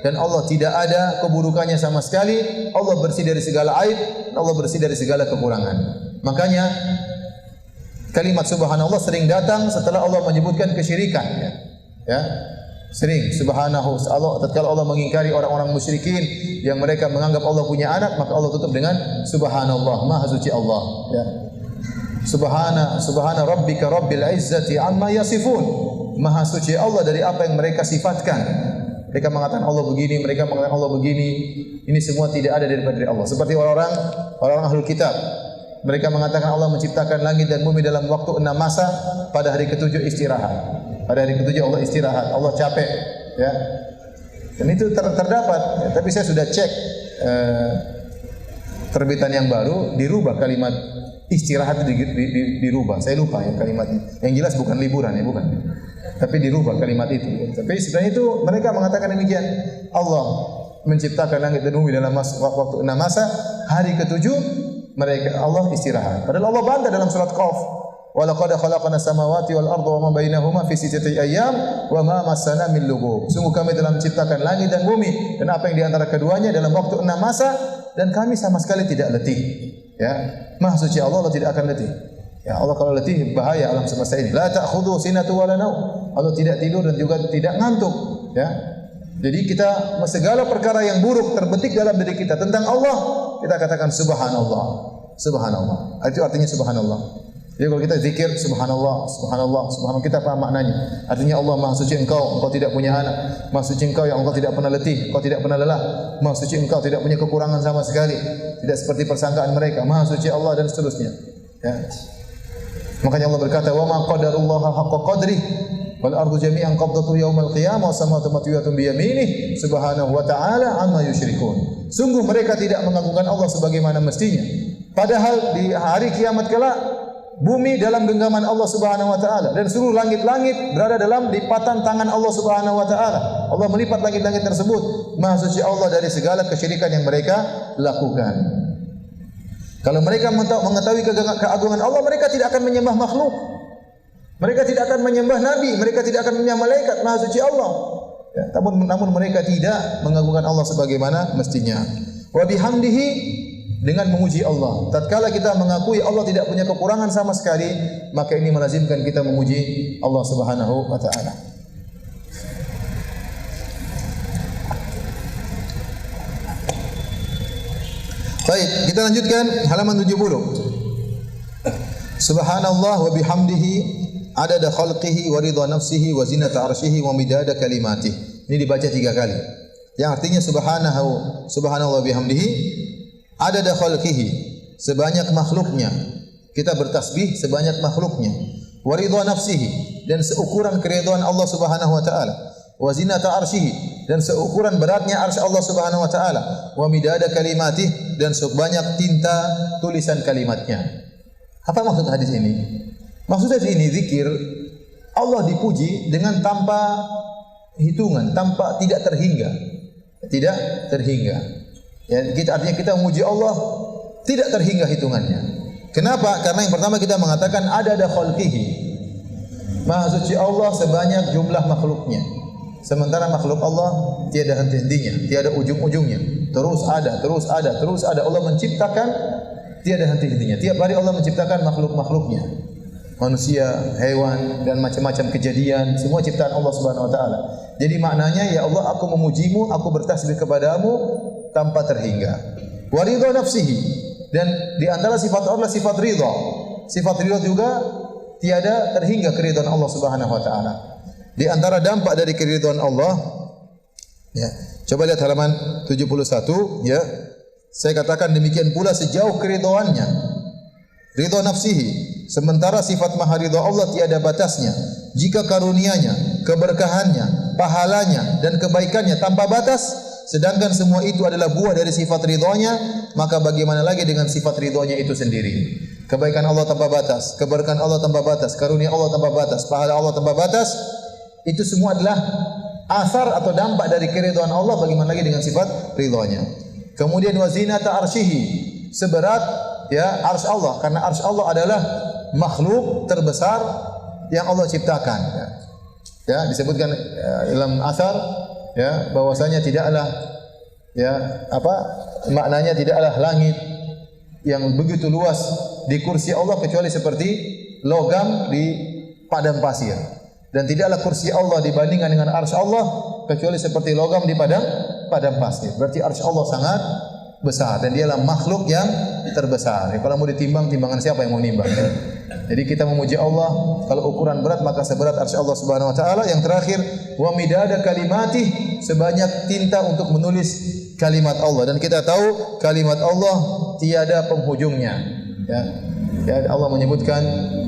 dan Allah tidak ada keburukannya sama sekali. Allah bersih dari segala aib, Allah bersih dari segala kekurangan. Makanya kalimat subhanallah sering datang setelah Allah menyebutkan kesyirikan, ya. Sering subhanahu Allah, tatkala Allah mengingkari orang-orang musyrikin yang mereka menganggap Allah punya anak, maka Allah tutup dengan subhanallah, maha suci Allah, ya. Subhana rabbika rabbil izzati amma yasifun. Maha suci Allah dari apa yang mereka sifatkan. Mereka mengatakan Allah begini, mereka mengatakan Allah begini. Ini semua tidak ada daripada Allah. Seperti orang ahlul kitab. Mereka mengatakan Allah menciptakan langit dan bumi dalam waktu 6 masa, pada hari ke-7 istirahat. Pada hari ke-7 Allah istirahat, Allah capek, ya. Dan itu terdapat, ya. Tapi saya sudah cek terbitan yang baru, dirubah kalimat istirahat dirubah. Saya lupa ya kalimatnya. Yang jelas bukan liburan, ya, bukan. Tapi dirubah kalimat itu. Tapi sebenarnya itu mereka mengatakan demikian. Allah menciptakan langit dan bumi dalam waktu 6 masa, hari ke-7 mereka Allah istirahat. Padahal Allah bantah dalam surat Qaf. Wa laqad khalaqna samawati wal arda wa ma bainahuma fi sittati ayyam wa ma massana min lughub. Sungguh kami telah menciptakan langit dan bumi dan apa yang di antara keduanya dalam waktu 6 masa, dan kami sama sekali tidak letih. Ya, Maha suci Allah, Allah tidak akan letih. Ya, Allah kalau letih bahaya alam semesta ini. La ta'khudhu sinatu wa la naum. Allah tidak tidur dan juga tidak ngantuk, ya. Jadi kita segala perkara yang buruk terbetik dalam diri kita tentang Allah, kita katakan subhanallah. Subhanallah. Itu artinya subhanallah. Jadi kalau kita zikir subhanallah, subhanallah, subhanallah, kita paham maknanya. Artinya Allah Maha Suci Engkau, Engkau tidak punya anak. Maha Suci Engkau yang Engkau tidak pernah letih, Engkau tidak pernah lelah. Maha Suci Engkau tidak punya kekurangan sama sekali. Tidak seperti persangkaan mereka. Maha Suci Allah dan seterusnya. Ya. Makanya Allah berkata, "Wa ma qadarullaha haqqa qadrih wal ardu jami'an qabdatuhu yaumal qiyamah was samawati matwiyatun bi yaminih subhanahu wa ta'ala amma yusyrikun." Sungguh mereka tidak mengagungkan Allah sebagaimana mestinya. Padahal di hari kiamat kelak bumi dalam genggaman Allah Subhanahu wa taala dan seluruh langit-langit berada dalam lipatan tangan Allah Subhanahu wa taala. Allah melipat langit-langit tersebut. Maha suci Allah dari segala kesyirikan yang mereka lakukan. Kalau mereka mengetahui keagungan Allah, mereka tidak akan menyembah makhluk. Mereka tidak akan menyembah nabi, mereka tidak akan menyembah malaikat. Maha suci Allah. Ya, namun mereka tidak mengagungkan Allah sebagaimana mestinya. Wa bihamdihi, dengan memuji Allah. Tatkala kita mengakui Allah tidak punya kekurangan sama sekali, maka ini melazimkan kita memuji Allah Subhanahu wa taala. Baik, kita lanjutkan halaman 70. Subhanallah wa bihamdihi adada khalqihi wa ridha nafsihi wa zinata arsyihi wa midada kalimatihi. Ini dibaca 3 kali. Yang artinya subhanallah bihamdihi adada khalqihi, sebanyak makhluknya. Kita bertasbih sebanyak makhluknya. Wa ridha nafsihi, dan seukuran keridhaan Allah Subhanahu wa taala. Wa zinata arsyihi, dan seukuran beratnya arsy Allah Subhanahu wa taala. Wa midada kalimatih, dan sebanyak tinta tulisan kalimatnya. Apa maksud hadis ini? Maksud hadis ini zikir Allah dipuji dengan tanpa hitungan, tanpa tidak terhingga. Tidak terhingga. Ya, artinya kita memuji Allah tidak terhingga hitungannya. Kenapa? Karena yang pertama kita mengatakan adada khalqihi. Maha suci Allah sebanyak jumlah makhluknya. Sementara makhluk Allah tiada henti-hentinya, tiada ujung-ujungnya. Terus ada, terus ada, terus ada. Allah menciptakan tiada henti-hentinya. Tiap hari Allah menciptakan makhluk-makhluknya. Manusia, hewan, dan macam-macam kejadian, semua ciptaan Allah Subhanahu wa taala. Jadi maknanya, ya Allah, aku memujimu, aku bertasbih kepadamu tanpa terhingga. Wa ridha nafsihi, dan di antara sifat Allah sifat ridha. Sifat ridha juga tiada terhingga keridhaan Allah Subhanahu wa taala. Di antara dampak dari keridhaan Allah, ya. Coba lihat halaman 71, ya. Saya katakan demikian pula sejauh keridhaannya. Ridha nafsihi, sementara sifat maha ridha Allah tiada batasnya. Jika karunia-Nya, keberkahannya, pahalanya dan kebaikannya tanpa batas, sedangkan semua itu adalah buah dari sifat ridhonya, maka bagaimana lagi dengan sifat ridhonya itu sendiri? Kebaikan Allah tanpa batas, keberkahan Allah tanpa batas, karunia Allah tanpa batas, pahala Allah tanpa batas, itu semua adalah asar atau dampak dari keridhaan Allah. Bagaimana lagi dengan sifat ridhonya? Kemudian wazinata arsyihi, seberat ya arsy Allah, karena arsy Allah adalah makhluk terbesar yang Allah ciptakan. Ya, disebutkan dalam asar, ya, bahwasanya tidaklah, ya, maknanya tidaklah langit yang begitu luas di kursi Allah kecuali seperti logam di padang pasir, dan tidaklah kursi Allah dibandingkan dengan arsy Allah kecuali seperti logam di padang pasir. Berarti arsy Allah sangat besar dan dialah makhluk yang terbesar. Ya, kalau mau ditimbang, timbangan siapa yang mau nimbang? Ya? Jadi kita memuji Allah, kalau ukuran berat maka seberat arsy Allah Subhanahu wa taala. Yang terakhir, wa midada kalimatih, sebanyak tinta untuk menulis kalimat Allah. Dan kita tahu kalimat Allah tiada penghujungnya. Ya. Ya, Allah menyebutkan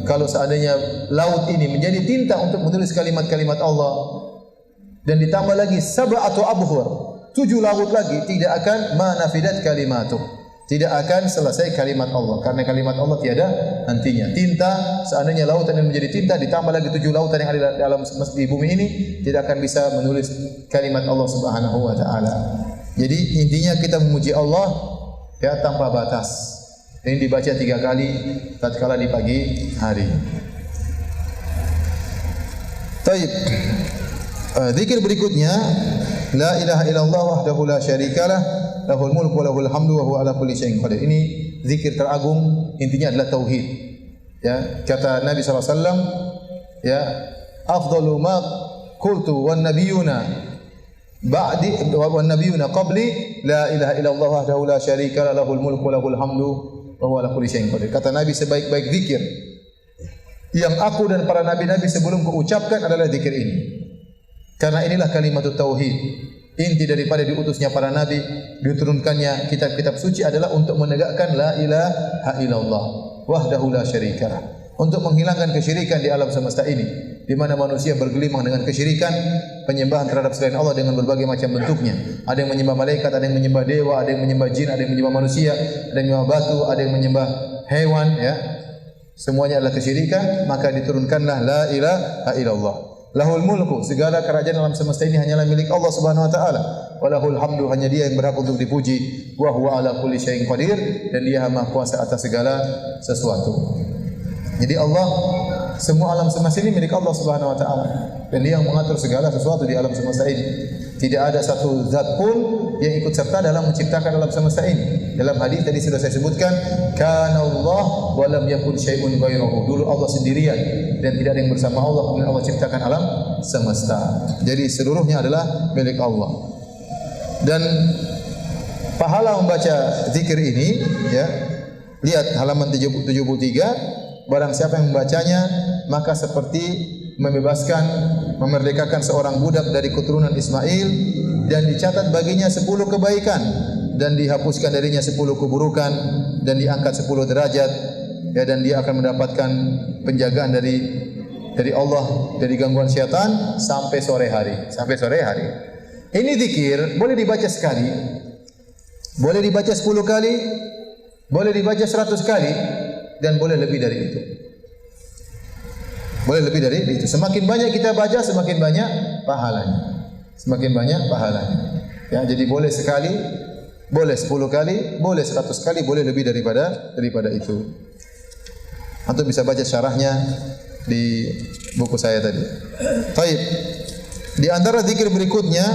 kalau seandainya laut ini menjadi tinta untuk menulis kalimat-kalimat Allah, dan ditambah lagi sab'atu abhur, 7 laut lagi, tidak akan manafidat kalimatuh, tidak akan selesai kalimat Allah, karena kalimat Allah tiada hentinya. Tinta, seandainya lautan ini menjadi tinta, ditambah lagi 7 lautan yang ada dalam di bumi ini, tidak akan bisa menulis kalimat Allah Subhanahu wa taala. Jadi intinya kita memuji Allah ya tanpa batas. Ini dibaca 3 kali tatkala di pagi hari. Taib. Zikir berikutnya, la ilaha illallah wahdahu la syarikalah, lahul mulku wa lahul hamdu wa huwa ala kulli syai'in qadir. Ini zikir teragung, intinya adalah tauhid. Ya, kata Nabi sallallahu alaihi wasallam, ya, afdalu ma qultu wan nabiyuna ba'di wan nabiyuna qabli la ilaha illallah wahdahu la syarikalah, lahul mulku wa lahul hamdu wa huwa ala kulli syai'in qadir. Kata Nabi, sebaik-baik zikir yang aku dan para nabi-nabi sebelumku ucapkan adalah zikir ini. Karena inilah kalimat tauhid. Inti daripada diutusnya para nabi, diturunkannya kitab-kitab suci adalah untuk menegakkan la ilaha illallah wahdahu la syarikalah. Untuk menghilangkan kesyirikan di alam semesta ini, di mana manusia bergelimang dengan kesyirikan, penyembahan terhadap selain Allah dengan berbagai macam bentuknya. Ada yang menyembah malaikat, ada yang menyembah dewa, ada yang menyembah jin, ada yang menyembah manusia, ada yang menyembah batu, ada yang menyembah hewan, ya. Semuanya adalah kesyirikan, maka diturunkanlah la ilaha illallah. Lahul mulku, segala kerajaan alam semesta ini hanyalah milik Allah Subhanahu wa taala. Walahul hamdu, hanya Dia yang berhak untuk dipuji. Wa huwa ala kulli syai'in qadir, dan Dia Maha kuasa atas segala sesuatu. Jadi Allah, semua alam semesta ini milik Allah Subhanahu wa taala, dan Dia yang mengatur segala sesuatu di alam semesta ini. Tidak ada satu zat pun yang ikut serta dalam menciptakan alam semesta ini. Dalam hadis tadi sudah saya sebutkan, kana Allah wa lam yakun syai'un ghairuhu. Dulu Allah sendirian dan tidak ada yang bersama Allah, kemudian Allah ciptakan alam semesta. Jadi seluruhnya adalah milik Allah. Dan pahala membaca zikir ini, ya, lihat halaman 73. Barang siapa yang membacanya, maka seperti membebaskan, memerdekakan seorang budak dari keturunan Ismail, dan dicatat baginya 10 kebaikan, dan dihapuskan darinya 10 keburukan, dan diangkat 10 derajat, ya, dan dia akan mendapatkan penjagaan dari Allah, dari gangguan syaitan sampai sore hari. Sampai sore hari. Ini zikir boleh dibaca sekali, boleh dibaca 10 kali, boleh dibaca 100 kali, dan boleh lebih dari itu. Boleh lebih dari itu. Semakin banyak kita baca, semakin banyak pahalanya. Semakin banyak pahalanya. Ya, jadi boleh sekali, boleh 10 kali, boleh 100 kali, boleh lebih daripada itu. Atau bisa baca syarahnya di buku saya tadi. Baik. Di antara zikir berikutnya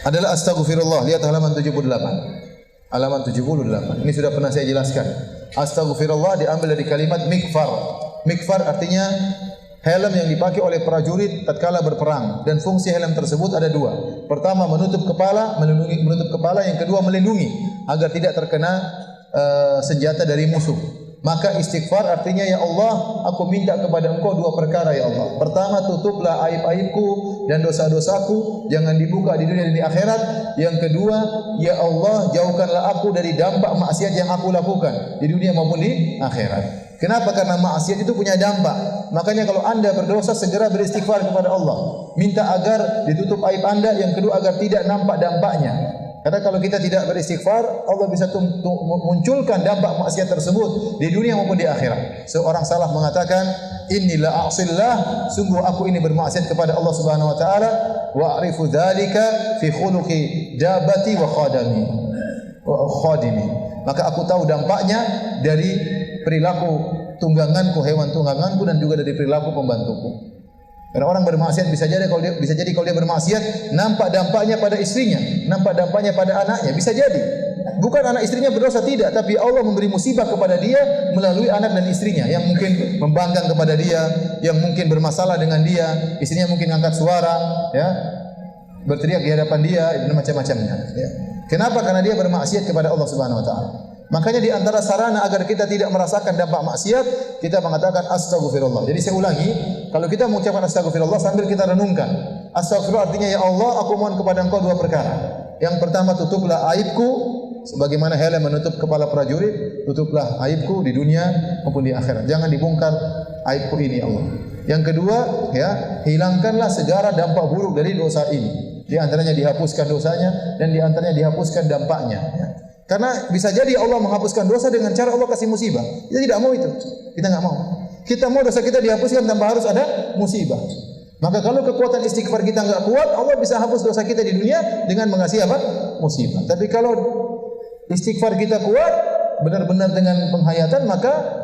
adalah astaghfirullah. Lihat halaman 78. Halaman 78. Ini sudah pernah saya jelaskan. Astaghfirullah diambil dari kalimat mikfar. Mikfar artinya helm yang dipakai oleh prajurit tatkala berperang, dan fungsi helm tersebut ada 2. Pertama, menutup kepala, menutup kepala, yang kedua melindungi agar tidak terkena senjata dari musuh. Maka istighfar artinya, ya Allah, aku minta kepada Engkau 2 perkara, ya Allah. Pertama, tutuplah aib-aibku dan dosa-dosaku, jangan dibuka di dunia dan di akhirat. Yang kedua, ya Allah, jauhkanlah aku dari dampak maksiat yang aku lakukan di dunia maupun di akhirat. Kenapa? Karena maksiat itu punya dampak. Makanya kalau Anda berdosa, segera beristighfar kepada Allah. Minta agar ditutup aib Anda, yang kedua agar tidak nampak dampaknya. Karena kalau kita tidak beristighfar, Allah bisa munculkan dampak maksiat tersebut di dunia maupun di akhirat. Seorang salaf mengatakan, "Innila a'sillah", sungguh aku ini bermaksiat kepada Allah Subhanahu wa taala, wa a'rifu dzalika fi khuluqi dabati wa khadimi. Maka aku tahu dampaknya dari perilaku tungganganku, hewan tungganganku, dan juga dari perilaku pembantuku. Karena orang bermaksiat bisa jadi kalau dia bermaksiat nampak dampaknya pada istrinya, nampak dampaknya pada anaknya, bisa jadi. Bukan anak istrinya berdosa, tidak, tapi Allah memberi musibah kepada dia melalui anak dan istrinya yang mungkin membangkang kepada dia, yang mungkin bermasalah dengan dia, istrinya mungkin angkat suara, ya, berteriak di hadapan dia, dan macam-macamnya. Ya. Kenapa? Karena dia bermaksiat kepada Allah Subhanahu wa taala. Makanya di antara sarana agar kita tidak merasakan dampak maksiat, kita mengatakan astaghfirullah. Jadi saya ulangi, kalau kita mengucapkan astaghfirullah sambil kita renungkan. Astaghfirullah artinya, ya Allah, aku mohon kepada Engkau 2 perkara. Yang pertama, tutuplah aibku, sebagaimana helm menutup kepala prajurit, tutuplah aibku di dunia maupun di akhirat. Jangan dibongkar aibku ini, Allah. Yang kedua, ya, hilangkanlah segala dampak buruk dari dosa ini. Di antaranya dihapuskan dosanya, dan di antaranya dihapuskan dampaknya. Ya. Karena bisa jadi Allah menghapuskan dosa dengan cara Allah kasih musibah. Kita tidak mau itu. Kita enggak mau. Kita mau dosa kita dihapuskan tanpa harus ada musibah. Maka kalau kekuatan istighfar kita enggak kuat, Allah bisa hapus dosa kita di dunia dengan mengasih apa? Musibah. Tapi kalau istighfar kita kuat, benar-benar dengan penghayatan, maka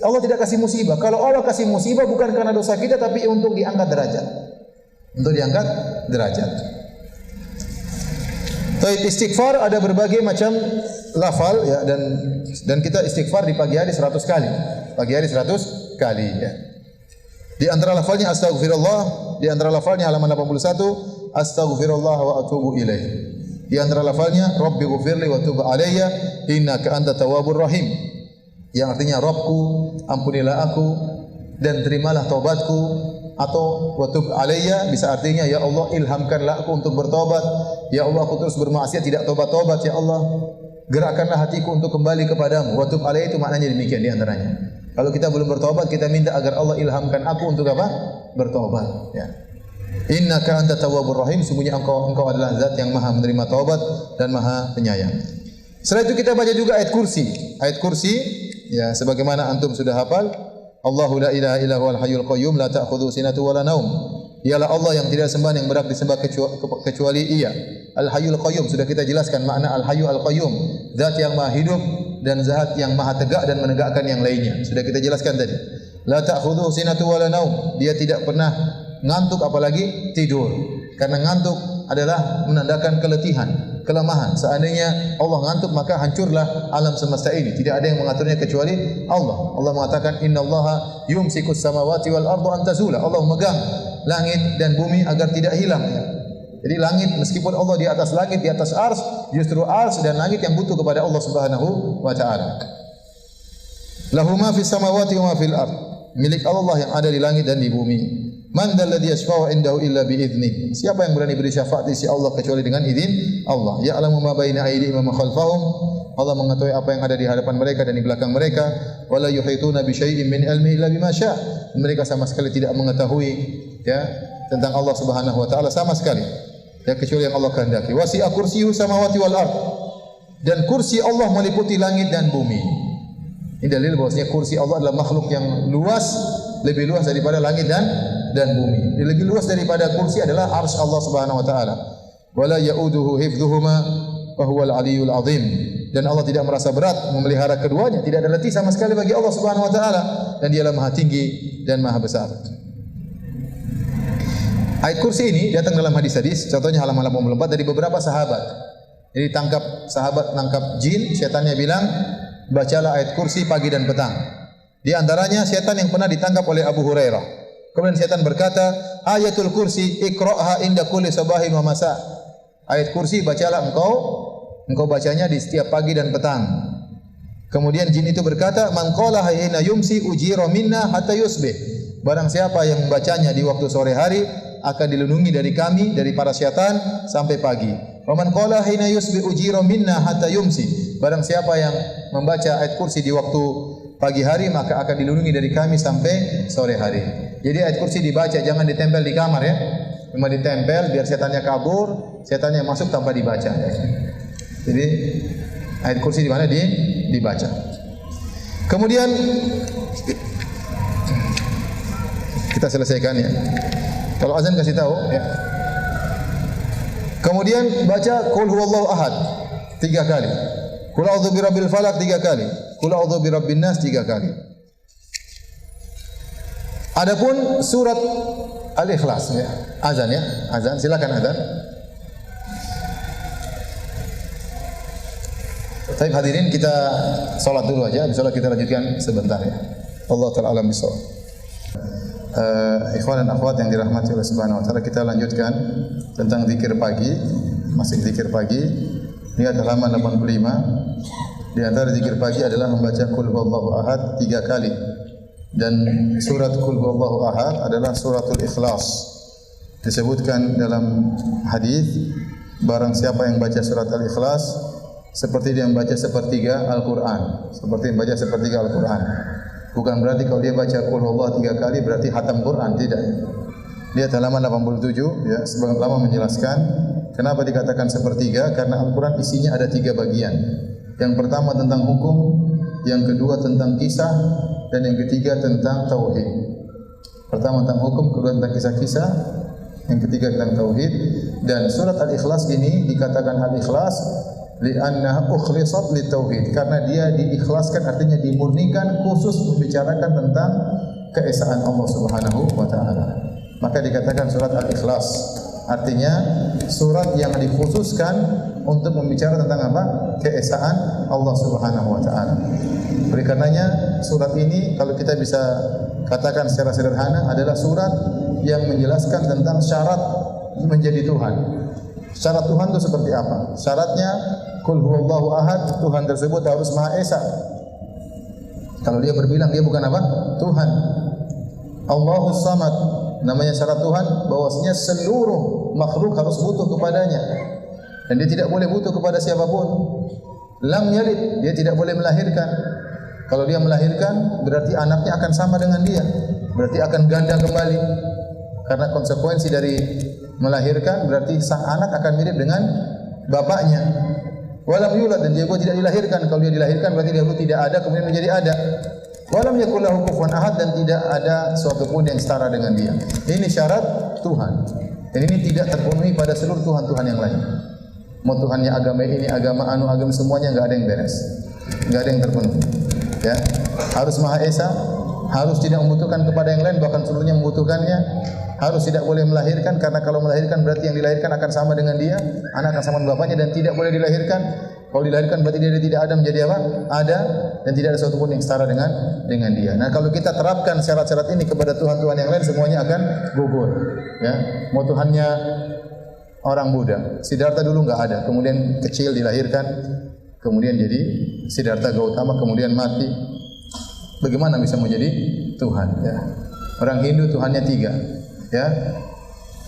Allah tidak kasih musibah. Kalau Allah kasih musibah bukan karena dosa kita, tapi untuk diangkat derajat. Untuk diangkat derajat. Baik, istighfar ada berbagai macam lafal, ya, dan kita istighfar di pagi hari 100 kali. Pagi hari 100 kali, ya. Di antara lafalnya astaghfirullah, di antara lafalnya halaman 81, astaghfirullah wa atubu ilaih. Di antara lafalnya Rabbi ghfirli wa tub alayya innaka anta tawwabur rahim. Yang artinya, Rabbku, ampunilah aku dan terimalah taubatku, atau wa tub alayya bisa artinya ya Allah ilhamkanlah aku untuk bertobat. Ya Allah aku terus bermaksiat tidak tobat-tobat ya Allah. Gerakkanlah hatiku untuk kembali kepadamu. Wa tub alayya itu maknanya demikian di antaranya. Kalau kita belum bertobat, kita minta agar Allah ilhamkan aku untuk apa? Bertobat, ya. Innaka anta tawwabur rahim, sungguhnya engkau adalah zat yang maha menerima taubat dan maha penyayang. Setelah itu kita baca juga ayat kursi. Ayat kursi, ya sebagaimana antum sudah hafal, Allahu la ilaha illa huwal hayyul qayyum la ta'khudhuhu sinatun wa la naum. Ialah Allah yang tidak sembah yang berhak disembah kecuali Ia. Al-Hayyul Qayyum, sudah kita jelaskan makna Al-Hayyu Al-Qayyum, zat yang maha hidup dan zat yang maha tegak dan menegakkan yang lainnya. Sudah kita jelaskan tadi. La ta'khudhuhu sinatun wa la naum. Dia tidak pernah ngantuk apalagi tidur. Karena ngantuk adalah menandakan keletihan, kelemahan. Seandainya Allah ngantuk maka hancurlah alam semesta ini. Tidak ada yang mengaturnya kecuali Allah. Allah mengatakan innallaha yumsikus samawati wal arda an tazula. Allah memegang langit dan bumi agar tidak hilang. Jadi langit meskipun Allah di atas langit, di atas ars, justru ars dan langit yang butuh kepada Allah Subhanahu wa taala. Lahu ma fis samawati wa ma fil ard. Milik Allah yang ada di langit dan di bumi. Man dzalladzi yashfa'u indahu illa bi idznih. Siapa yang berani beri syafaat di sisi Allah kecuali dengan izin Allah. Ya'lamu ma baina aydihim wa ma khalfahum. Allah mengetahui apa yang ada di hadapan mereka dan di belakang mereka. Wala yuhituna bi syai'in min ilmihi illa bima syaa'. Mereka sama sekali tidak mengetahui ya tentang Allah Subhanahu wa taala sama sekali. Ya kecuali yang Allah kehendaki. Wasi'a kursiyyuhu samawati wal ard. Dan kursi Allah meliputi langit dan bumi. Ini dalil bahwasanya kursi Allah adalah makhluk yang luas, lebih luas daripada langit dan bumi. Lebih luas daripada kursi adalah arsy Allah Subhanahu wa taala. Wala ya'uduhu hifdhuhuma wa huwal aliyyul azim. Dan Allah tidak merasa berat memelihara keduanya, tidak ada letih sama sekali bagi Allah Subhanahu wa taala dan Dialah Maha tinggi dan Maha besar. Ayat kursi ini datang dalam hadis-hadis, contohnya halaman 84 dari beberapa sahabat. Jadi sahabat nangkap jin, setannya bilang, bacalah ayat kursi pagi dan petang. Di antaranya setan yang pernah ditangkap oleh Abu Hurairah. Kemudian setan berkata, ayatul kursi iqra'ha inda kulli sabahin wa masa. Ayat kursi bacalah engkau bacanya di setiap pagi dan petang. Kemudian jin itu berkata, man qala hayna yumsi ujira minna hatta yusbih. Barang siapa yang membacanya di waktu sore hari akan dilindungi dari kami, dari para syaitan sampai pagi. Wa man qala hayna yusbih ujira minna hatta yumsi. Barang siapa yang membaca ayat kursi di waktu pagi hari maka akan dilindungi dari kami sampai sore hari. Jadi ayat kursi dibaca, jangan ditempel di kamar ya. Cuma ditempel biar setannya kabur, setannya masuk tanpa dibaca. Jadi ayat kursi di mana dibaca. Kemudian kita selesaikan ya. Kalau azan kasih tahu ya. Kemudian baca qul huwallahu ahad 3 kali. Qul a'udzu birabbil falaq 3 kali. Qul a'udzu birabbin nas 3 kali. Adapun surat Al-Ikhlas ya. Azan ya. Azan, silakan azan. Baik hadirin, kita salat dulu aja. Insyaallah kita lanjutkan sebentar ya. Allah taala alam bisawab. Ikhwan dan akhwat yang dirahmati oleh Subhanahu wa taala, kita lanjutkan tentang zikir pagi. Masih zikir pagi. Ini adalah halaman 85. Di antara zikir pagi adalah membaca qul huwallahu ahad 3 kali. Dan surat qul huwallahu ahad adalah suratul Ikhlas. Disebutkan dalam hadis, barang siapa yang baca surat Al-Ikhlas seperti dia membaca sepertiga Al-Qur'an. Seperti membaca sepertiga Al-Qur'an. Bukan berarti kalau dia baca qul huwallahu 3 kali berarti khatam Quran, tidak. Lihat halaman 87 ya, sebagian ulama menjelaskan kenapa dikatakan sepertiga, karena Al-Qur'an isinya ada 3 bagian. Yang pertama tentang hukum, yang kedua tentang kisah, dan yang ketiga tentang tauhid. Pertama tentang hukum, kedua tentang kisah-kisah, yang ketiga tentang tauhid. Dan surat Al-Ikhlas ini dikatakan Al-Ikhlas li'annaha ukhlisat litauhid, karena dia diikhlaskan, artinya dimurnikan khusus membicarakan tentang keesaan Allah Subhanahu wa taala. Maka dikatakan surat Al-Ikhlas, artinya surat yang dikhususkan untuk membicarakan tentang apa? Keesaan Allah Subhanahu wa taala. Oleh karenanya surat ini kalau kita bisa katakan secara sederhana adalah surat yang menjelaskan tentang syarat menjadi Tuhan. Syarat Tuhan itu seperti apa? Syaratnya qul huwallahu ahad, Tuhan tersebut harus Maha Esa. Kalau dia berbilang dia bukan apa? Tuhan. Allahus Samad, namanya syarat Tuhan bahwasanya seluruh makhluk harus butuh kepadanya dan dia tidak boleh butuh kepada siapapun. Lam yalid, dia tidak boleh melahirkan. Kalau dia melahirkan berarti anaknya akan sama dengan dia, berarti akan ganda kembali. Karena konsekuensi dari melahirkan berarti sang anak akan mirip dengan bapaknya. Walam yulad, dan dia tidak dilahirkan. Kalau dia dilahirkan berarti dia dulu tidak ada kemudian menjadi ada. Walam yakul lahu kufuwan ahad, dan tidak ada suatu pun yang setara dengan dia. Ini syarat Tuhan. Dan ini tidak terpenuhi pada seluruh Tuhan-Tuhan yang lain. Mau Tuhannya agama ini, agama anu, agama semuanya enggak ada yang beres. Enggak ada yang terpenuhi. Ya. Harus Maha Esa, harus tidak membutuhkan kepada yang lain, bahkan seluruhnya membutuhkannya. Harus tidak boleh melahirkan, karena kalau melahirkan berarti yang dilahirkan akan sama dengan dia, anak akan sama dengan bapaknya, dan tidak boleh dilahirkan. Kalau dilahirkan berarti dia tidak ada, menjadi apa? Ada, dan tidak ada sesuatu pun yang setara dengan dia. Nah, kalau kita terapkan syarat-syarat ini kepada Tuhan-Tuhan yang lain, semuanya akan gugur. Ya, mau Tuhannya orang Buddha, Siddhartha dulu enggak ada, kemudian kecil dilahirkan, kemudian jadi Siddhartha Gautama, kemudian mati. Bagaimana bisa menjadi Tuhan? Ya. Orang Hindu Tuhannya 3. Ya,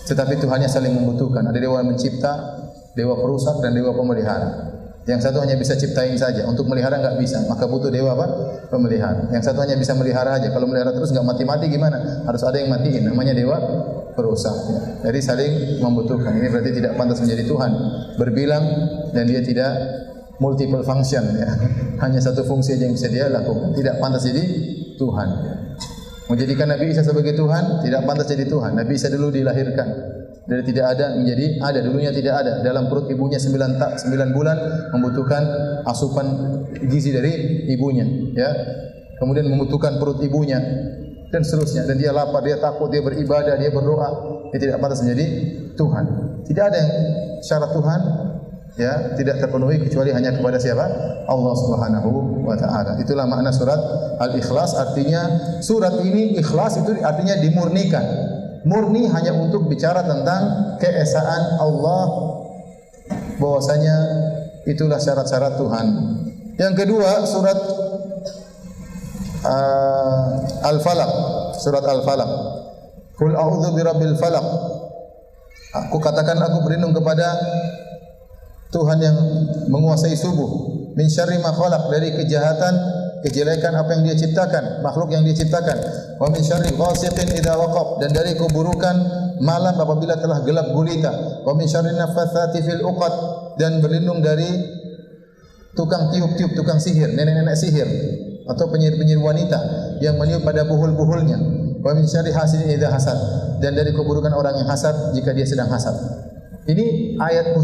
tetapi Tuhannya saling membutuhkan. Ada dewa mencipta, dewa perusak, dan dewa pemelihara. Yang satu hanya bisa ciptain saja, untuk melihara enggak bisa, maka butuh dewa apa? Pemelihara. Yang satu hanya bisa melihara aja. Kalau melihara terus enggak mati-mati gimana? Harus ada yang matiin, namanya dewa perusak. Ya. Jadi saling membutuhkan. Ini berarti tidak pantas menjadi Tuhan. Berbilang dan dia tidak multiple function. Ya. Hanya satu fungsi aja yang bisa dia lakukan. Tidak pantas jadi Tuhan. Ya. Menjadikan Nabi Isa sebagai Tuhan, tidak pantas jadi Tuhan. Nabi Isa dulu dilahirkan dari tidak ada menjadi ada, dulunya tidak ada. Dalam perut ibunya 9 bulan membutuhkan asupan gizi dari ibunya, ya. Kemudian membutuhkan perut ibunya dan seterusnya. Dan dia lapar, dia takut, dia beribadah, dia berdoa. Dia tidak pantas menjadi Tuhan. Tidak ada yang syarat Tuhan, ya, tidak terpenuhi kecuali hanya kepada siapa? Allah Subhanahu wa taala. Itulah makna surat Al-Ikhlas. Artinya surat ini ikhlas itu artinya dimurnikan. Murni hanya untuk bicara tentang keesaan Allah, bahwasanya itulah syarat-syarat Tuhan. Yang kedua, surat Al-Falaq, surat Al-Falaq. Qul a'udzu birabbil falaq. Aku katakan aku berlindung kepada Tuhan yang menguasai subuh. Min syarri ma khalaq, dari kejahatan, kejelekan apa yang dia ciptakan, makhluk yang dia ciptakan. Wa min syarri ghasiqin idza waqab, dan dari keburukan malam apabila telah gelap gulita. Wa min syarri naffatsati fil uqad, dan berlindung dari tukang tiup-tiup, tukang sihir, nenek-nenek sihir atau penyihir-penyihir wanita yang meniup pada buhul-buhulnya. Wa min syarri hasidin idza hasad, dan dari keburukan orang yang hasad jika dia sedang hasad. Ini ayat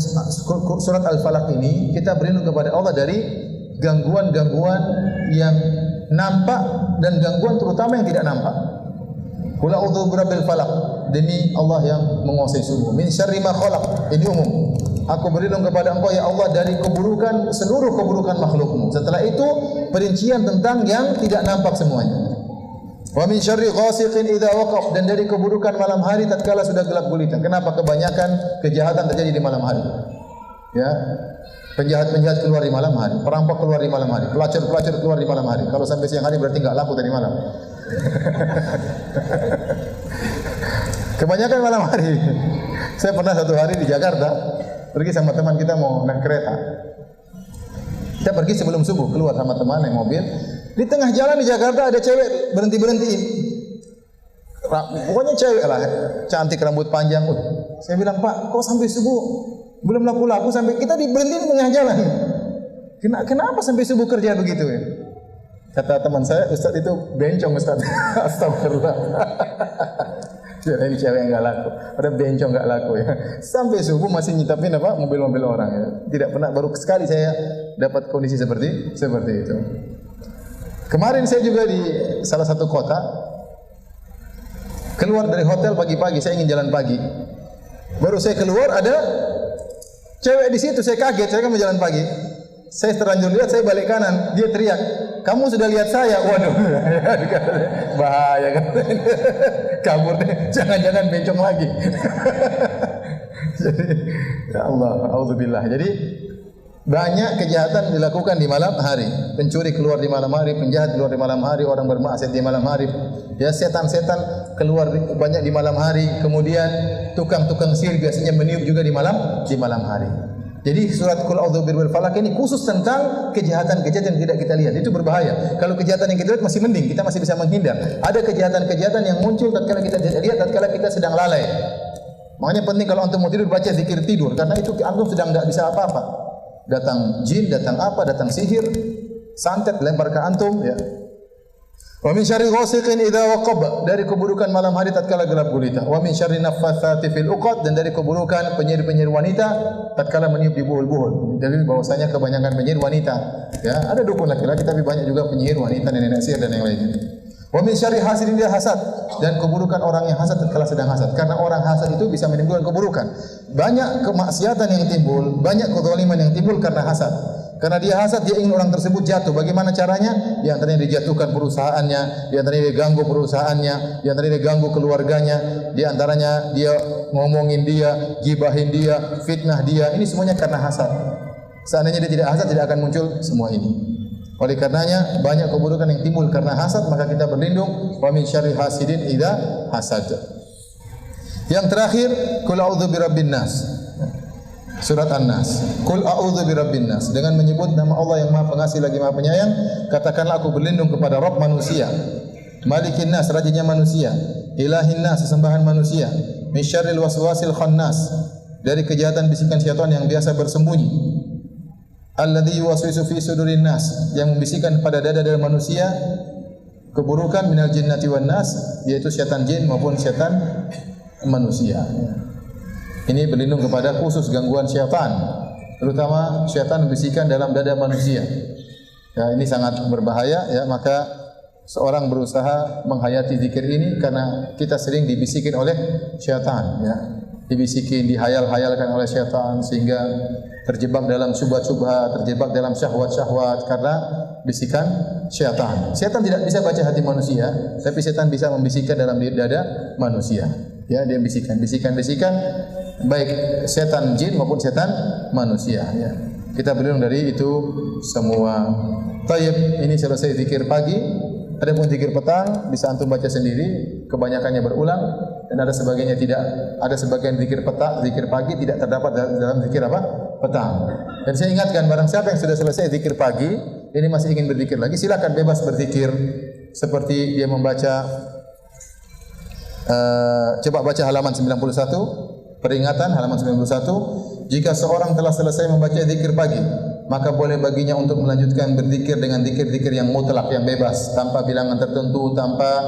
surat Al-Falaq ini kita berlindung kepada Allah dari gangguan-gangguan yang nampak dan gangguan terutama yang tidak nampak. Qul a'udzu birabbil falaq, demi Allah yang menguasai subuh. Min syarri ma khalaq, ini umum. Aku berlindung kepada Engkau ya Allah dari keburukan seluruh keburukan makhlukmu. Setelah itu perincian tentang yang tidak nampak semuanya. Wa min syarri ghasiqin idza waqab, dan dari keburukan malam hari tatkala sudah gelap gulita. Kenapa kebanyakan kejahatan terjadi di malam hari? Ya. Penjahat-penjahat keluar di malam hari, perampok keluar di malam hari, pelacur-pelacur keluar di malam hari. Kalau sampai siang hari berarti enggak laku tadi malam. Kebanyakan malam hari. Saya pernah satu hari di Jakarta, pergi sama teman kita mau naik kereta. Kita pergi sebelum subuh, keluar sama teman naik mobil. Di tengah jalan di Jakarta ada cewek berhenti-berhentiin. Pokoknya cewek lah, cantik, rambut panjang. Saya bilang, Pak, kok sampai subuh belum laku-laku, sampai kita berhenti di tengah jalan. Kenapa sampai subuh kerja begitu ya? Kata teman saya, Ustaz itu bencong Ustaz. Astagfirullah. Ini cewek yang enggak laku. Ada bencong enggak laku ya. Sampai subuh masih nyitapin apa? Mobil-mobil orang ya. Tidak pernah, baru sekali saya dapat kondisi seperti itu. Kemarin saya juga di salah satu kota, keluar dari hotel pagi-pagi, saya ingin jalan pagi. Baru saya keluar ada cewek di situ, saya kaget, saya kan mau jalan pagi. Saya terlanjur lihat, saya balik kanan, dia teriak, "Kamu sudah lihat saya?" Waduh, bahaya kan? Kabur deh, jangan-jangan bencong lagi. Jadi, ya Allah, auzubillah. Jadi Banyak kejahatan dilakukan di malam hari. Pencuri keluar di malam hari, penjahat keluar di malam hari, orang bermaksiat di malam hari. Ya, setan-setan keluar banyak di malam hari. Kemudian tukang-tukang sihir biasanya meniup juga di malam hari. Jadi surat Qul A'udzu birabbil falaq ini khusus tentang kejahatan-kejahatan yang tidak kita lihat. Itu berbahaya. Kalau kejahatan yang kita lihat masih mending, kita masih bisa menghindar. Ada kejahatan-kejahatan yang muncul tatkala kita tidak lihat, tatkala kita sedang lalai. Makanya penting kalau antum mau tidur baca zikir tidur, karena itu antum sedang tidak bisa apa-apa. Datang jin, datang apa, datang sihir, santet lempar ke antum, ya. Wa min syarri ghasiqin idza waqab, dari keburukan malam hari tatkala gelap gulita. Wa min syarri naffatsati fil uqad, dan dari keburukan penyihir-penyihir wanita tatkala meniup di buhul-buhul. Dalil bahwasanya kebanyakan penyihir wanita, ya, ada dukun laki-laki tapi banyak juga penyihir wanita, nenek sihir dan yang lainnya. Wa min syarri hasidin idza hasad, dan keburukan orang yang hasad tatkala sedang hasad. Karena orang hasad itu bisa menimbulkan keburukan. Banyak kemaksiatan yang timbul, banyak kezaliman yang timbul karena hasad. Karena dia hasad, dia ingin orang tersebut jatuh. Bagaimana caranya? Di antaranya dijatuhkan perusahaannya, di antaranya dia ganggu perusahaannya, di antaranya dia ganggu keluarganya, di antaranya dia ngomongin dia, gibahin dia, fitnah dia. Ini semuanya karena hasad. Seandainya dia tidak hasad, tidak akan muncul semua ini. Oleh karenanya banyak keburukan yang timbul karena hasad, maka kita berlindung wa min syarri hasidin idza hasad. Yang terakhir, Qul a'udzu birabbin nas. Surat An-Nas. Qul a'udzu birabbin nas, dengan menyebut nama Allah yang Maha Pengasih lagi Maha Penyayang, katakanlah aku berlindung kepada Rabb manusia, Malikin nas, rajanya manusia, Ilahin nas, sesembahan manusia, min syarril waswasil khannas, dari kejahatan bisikan syaitan yang biasa bersembunyi, alladzi yuwaswisu fi sudurin nas, yang membisikkan pada dada-dada manusia keburukan, minal jinnati wan nas, yaitu syaitan jin maupun syaitan manusia. Ini berlindung kepada khusus gangguan syaitan, terutama syaitan membisikkan dalam dada manusia. Ya, ini sangat berbahaya, ya. Maka seorang berusaha menghayati zikir ini karena kita sering dibisikin oleh syaitan, ya. Dibisikin, dihayal-hayalkan oleh syaitan sehingga terjebak dalam syubhat-syubhat, terjebak dalam syahwat-syahwat karena bisikan syaitan. Syaitan tidak bisa baca hati manusia, tapi syaitan bisa membisikkan dalam dada manusia. Ya, dia bisikan baik setan jin maupun setan manusia, ya. Kita berlindung dari itu semua. Tayyib, ini selesai zikir pagi. Adapun zikir petang bisa antum baca sendiri, kebanyakannya berulang, dan ada sebagainya tidak. Ada sebagian zikir petang, zikir pagi tidak terdapat dalam zikir apa? Petang. Dan saya ingatkan, barang siapa yang sudah selesai zikir pagi, ini masih ingin berzikir lagi, silakan bebas berzikir. Seperti dia membaca, coba baca halaman 91, peringatan halaman 91. Jika seorang telah selesai membaca zikir pagi, maka boleh baginya untuk melanjutkan berzikir dengan zikir-zikir yang mutlak, yang bebas, tanpa bilangan tertentu, tanpa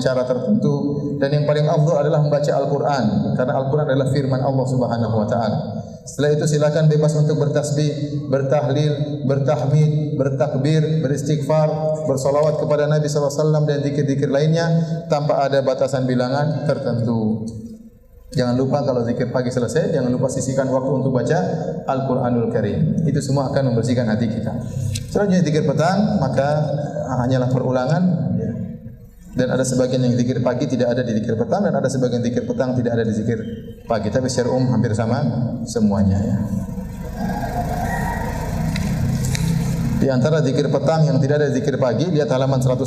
cara tertentu. Dan yang paling afdal adalah membaca Al-Quran, karena Al-Quran adalah firman Allah Subhanahu wa taala. Setelah itu silakan bebas untuk bertasbih, bertahlil, bertahmid, bertakbir, beristighfar, bersolawat kepada Nabi SAW dan zikir-zikir lainnya tanpa ada batasan bilangan tertentu. Jangan lupa kalau zikir pagi selesai, jangan lupa sisihkan waktu untuk baca Al-Quranul Karim. Itu semua akan membersihkan hati kita. Selanjutnya zikir petang, maka hanyalah perulangan. Dan ada sebagian yang zikir pagi tidak ada di zikir petang, dan ada sebagian zikir petang tidak ada di zikir pagi. Tapi secara hampir sama semuanya, ya. Di antara zikir petang yang tidak ada zikir pagi, lihat halaman 105.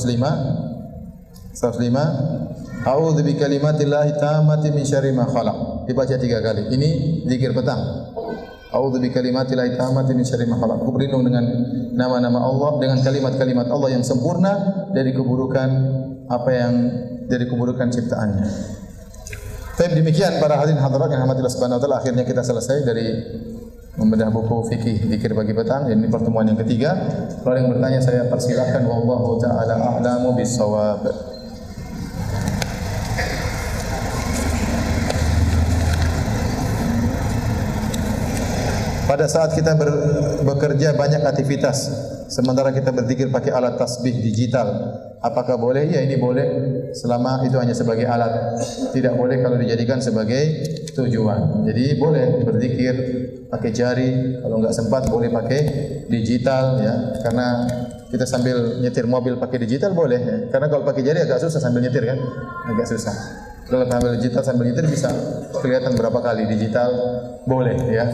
A'udzu bikalimatillahi tammati min syarri ma khalaq. Dibaca 3 kali. Ini zikir petang. A'udzu bikalimatillahi tammati min syarri ma khalaq. Aku berlindung dengan nama-nama Allah, dengan kalimat-kalimat Allah yang sempurna dari keburukan dari keburukan ciptaannya. Baik, demikian para hadirin hadirat yang rahmatillah subhanahu wa taala, akhirnya kita selesai dari membedah buku fikih zikir pagi petang. Ini pertemuan yang ketiga. Kalau yang bertanya saya persilahkan, wallahu taala a'lamu bissawab. Pada saat kita bekerja banyak aktivitas, sementara kita berzikir pakai alat tasbih digital, apakah boleh? Ya, ini boleh selama itu hanya sebagai alat. Tidak boleh kalau dijadikan sebagai tujuan. Jadi boleh berzikir pakai jari, kalau enggak sempat boleh pakai digital, ya. Karena kita sambil nyetir mobil pakai digital boleh, ya. Karena kalau pakai jari agak susah sambil nyetir, kan? Agak susah. Kalau sambil digital sambil nyetir bisa kelihatan berapa kali digital, boleh ya.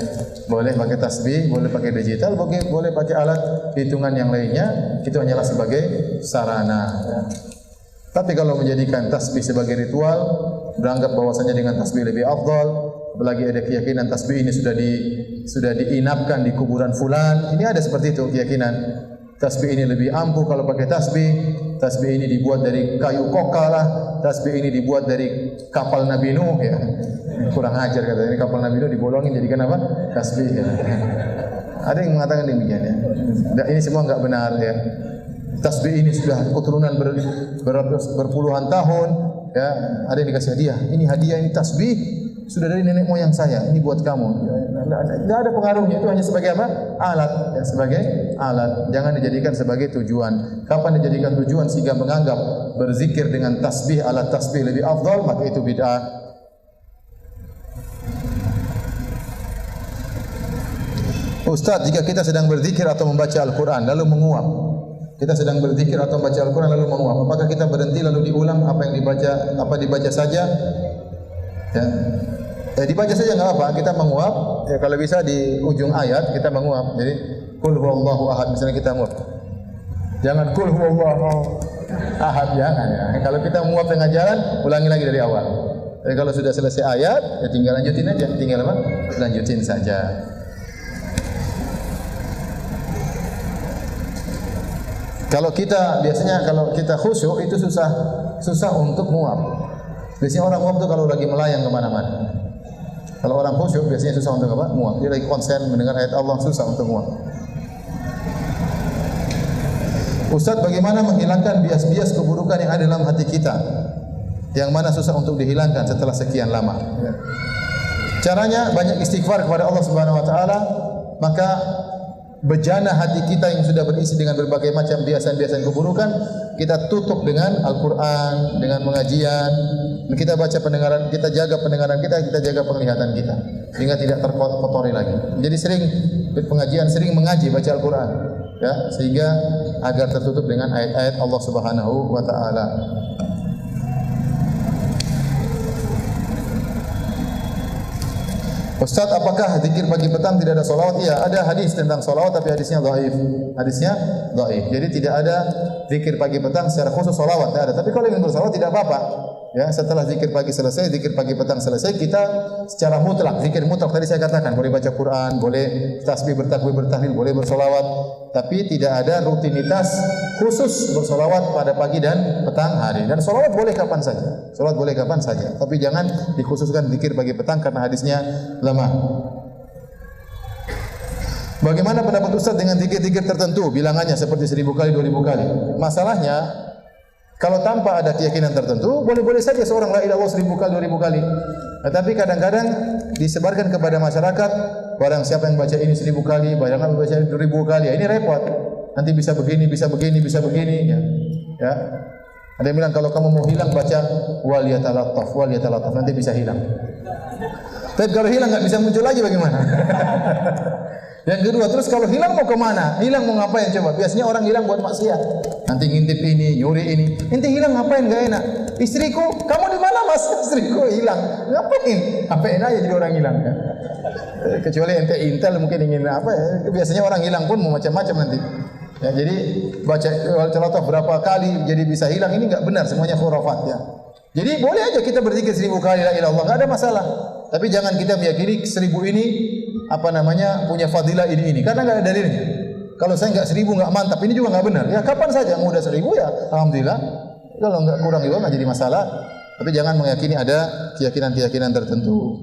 Boleh pakai tasbih, boleh pakai digital, boleh pakai alat hitungan yang lainnya, itu hanyalah sebagai sarana ya. Tapi kalau menjadikan tasbih sebagai ritual, beranggap bahwasanya dengan tasbih lebih afdal, apalagi ada keyakinan tasbih ini sudah diinapkan di kuburan fulan, ini ada seperti itu keyakinan. Tasbih ini lebih ampuh kalau pakai tasbih. Tasbih ini dibuat dari kayu koka lah. Tasbih ini dibuat dari kapal Nabi Nuh ya. Kurang ajar katanya, ini kapal Nabi Nuh dibolongin jadikan apa? Tasbih ya. Ada yang mengatakan demikian ya. Ini semua enggak benar ya. Tasbih ini sudah keturunan berpuluhan tahun ya. Ada yang dikasih hadiah. Ini hadiah, ini tasbih sudah dari nenek moyang saya. Ini buat kamu. Tidak ada pengaruhnya, itu hanya sebagai apa? Alat, ya, sebagai alat. Jangan dijadikan sebagai tujuan. Kapan dijadikan tujuan sehingga menganggap berzikir dengan tasbih, alat tasbih lebih afdal, maka itu bid'ah. Ustaz, jika kita sedang berzikir atau membaca Al-Quran lalu menguap, kita sedang berzikir atau membaca Al-Quran lalu menguap, apakah kita berhenti lalu diulang apa yang dibaca saja? Ya. Dibaca saja enggak apa, kita menguap. Ya, kalau bisa di ujung ayat kita menguap. Jadi qul huwallahu ahad misalnya kita menguap. Jangan qul huwallahu ahad, jangan ya. Kalau kita menguap tengah jalan, ulangi lagi dari awal. Jadi kalau sudah selesai ayat, ya tinggal lanjutin aja, tinggal apa? Lanjutin saja. Biasanya kalau kita khusyuk itu susah untuk menguap. Biasanya orang menguap itu kalau lagi melayang kemana-mana. Kalau orang khusyuk biasanya susah untuk apa? Muak. Dia lagi konsen mendengar ayat Allah, susah untuk muak. Ustaz, bagaimana menghilangkan bias-bias keburukan yang ada dalam hati kita? Yang mana susah untuk dihilangkan setelah sekian lama? Ya. Caranya banyak istighfar kepada Allah Subhanahu wa taala, maka bejana hati kita yang sudah berisi dengan berbagai macam biasan-biasan keburukan, kita tutup dengan Al-Quran, dengan pengajian. Kita baca pendengaran, kita jaga pendengaran kita jaga penglihatan kita, sehingga tidak terkotori lagi. Jadi sering pengajian, sering mengaji, baca Al-Quran, ya, sehingga agar tertutup dengan ayat-ayat Allah Subhanahu wa taala. Ustaz, apakah zikir pagi petang tidak ada salawat? Iya, ada hadis tentang salawat tapi hadisnya dhaif. Hadisnya dhaif. Jadi tidak ada zikir pagi petang secara khusus salawat, tidak ada. Tapi kalau ingin bersalawat tidak apa-apa. Ya, setelah zikir pagi selesai, zikir pagi petang selesai, kita secara mutlak, zikir mutlak tadi saya katakan, boleh baca Quran, boleh tasbih, bertakbir, bertahlil, boleh bersolawat, tapi tidak ada rutinitas khusus bersolawat pada pagi dan petang hari. Dan solawat boleh kapan saja, solawat boleh kapan saja, tapi jangan dikhususkan zikir pagi petang karena hadisnya lemah. Bagaimana pendapat Ustaz dengan zikir-zikir tertentu, bilangannya seperti 1000 kali, 2000 kali? Masalahnya, kalau tanpa ada keyakinan tertentu, boleh-boleh saja seorang la ilaha illallah 1000 kali, 2000 kali. Tetapi kadang-kadang disebarkan kepada masyarakat, barang siapa yang baca ini 1000 kali, barang siapa baca 2000 kali, ya, ini repot. Nanti bisa begini, bisa begini, bisa begini. Ya. Ada yang bilang kalau kamu mau hilang baca wal yatalattaf, nanti bisa hilang. Tapi kalau hilang nggak bisa muncul lagi bagaimana? Yang kedua, terus kalau hilang mau kemana? Hilang mau ngapain coba? Biasanya orang hilang buat maksiat. Nanti ngintip ini, nyuri ini. Ente hilang ngapain? Gak enak. Istriku, kamu di mana mas? Istriku hilang. Ngapain? Ngapain aja jadi orang hilang? Ya? Kecuali ente intel mungkin ingin apa ya? Biasanya orang hilang pun mau macam-macam nanti. Ya, jadi baca al-Talataf berapa kali jadi bisa hilang, ini enggak benar, semuanya khurafat ya. Jadi boleh aja kita berzikir 1000 kali la ilaha illallah, enggak ada masalah. Tapi jangan kita meyakini 1000 ini punya fadilah ini karena enggak ada dalilnya. Kalau saya enggak 1000 enggak mantap, ini juga enggak benar. Ya kapan saja mau udah 1000 ya alhamdulillah. Kalau enggak kurang juga enggak jadi masalah. Tapi jangan meyakini ada keyakinan-keyakinan tertentu.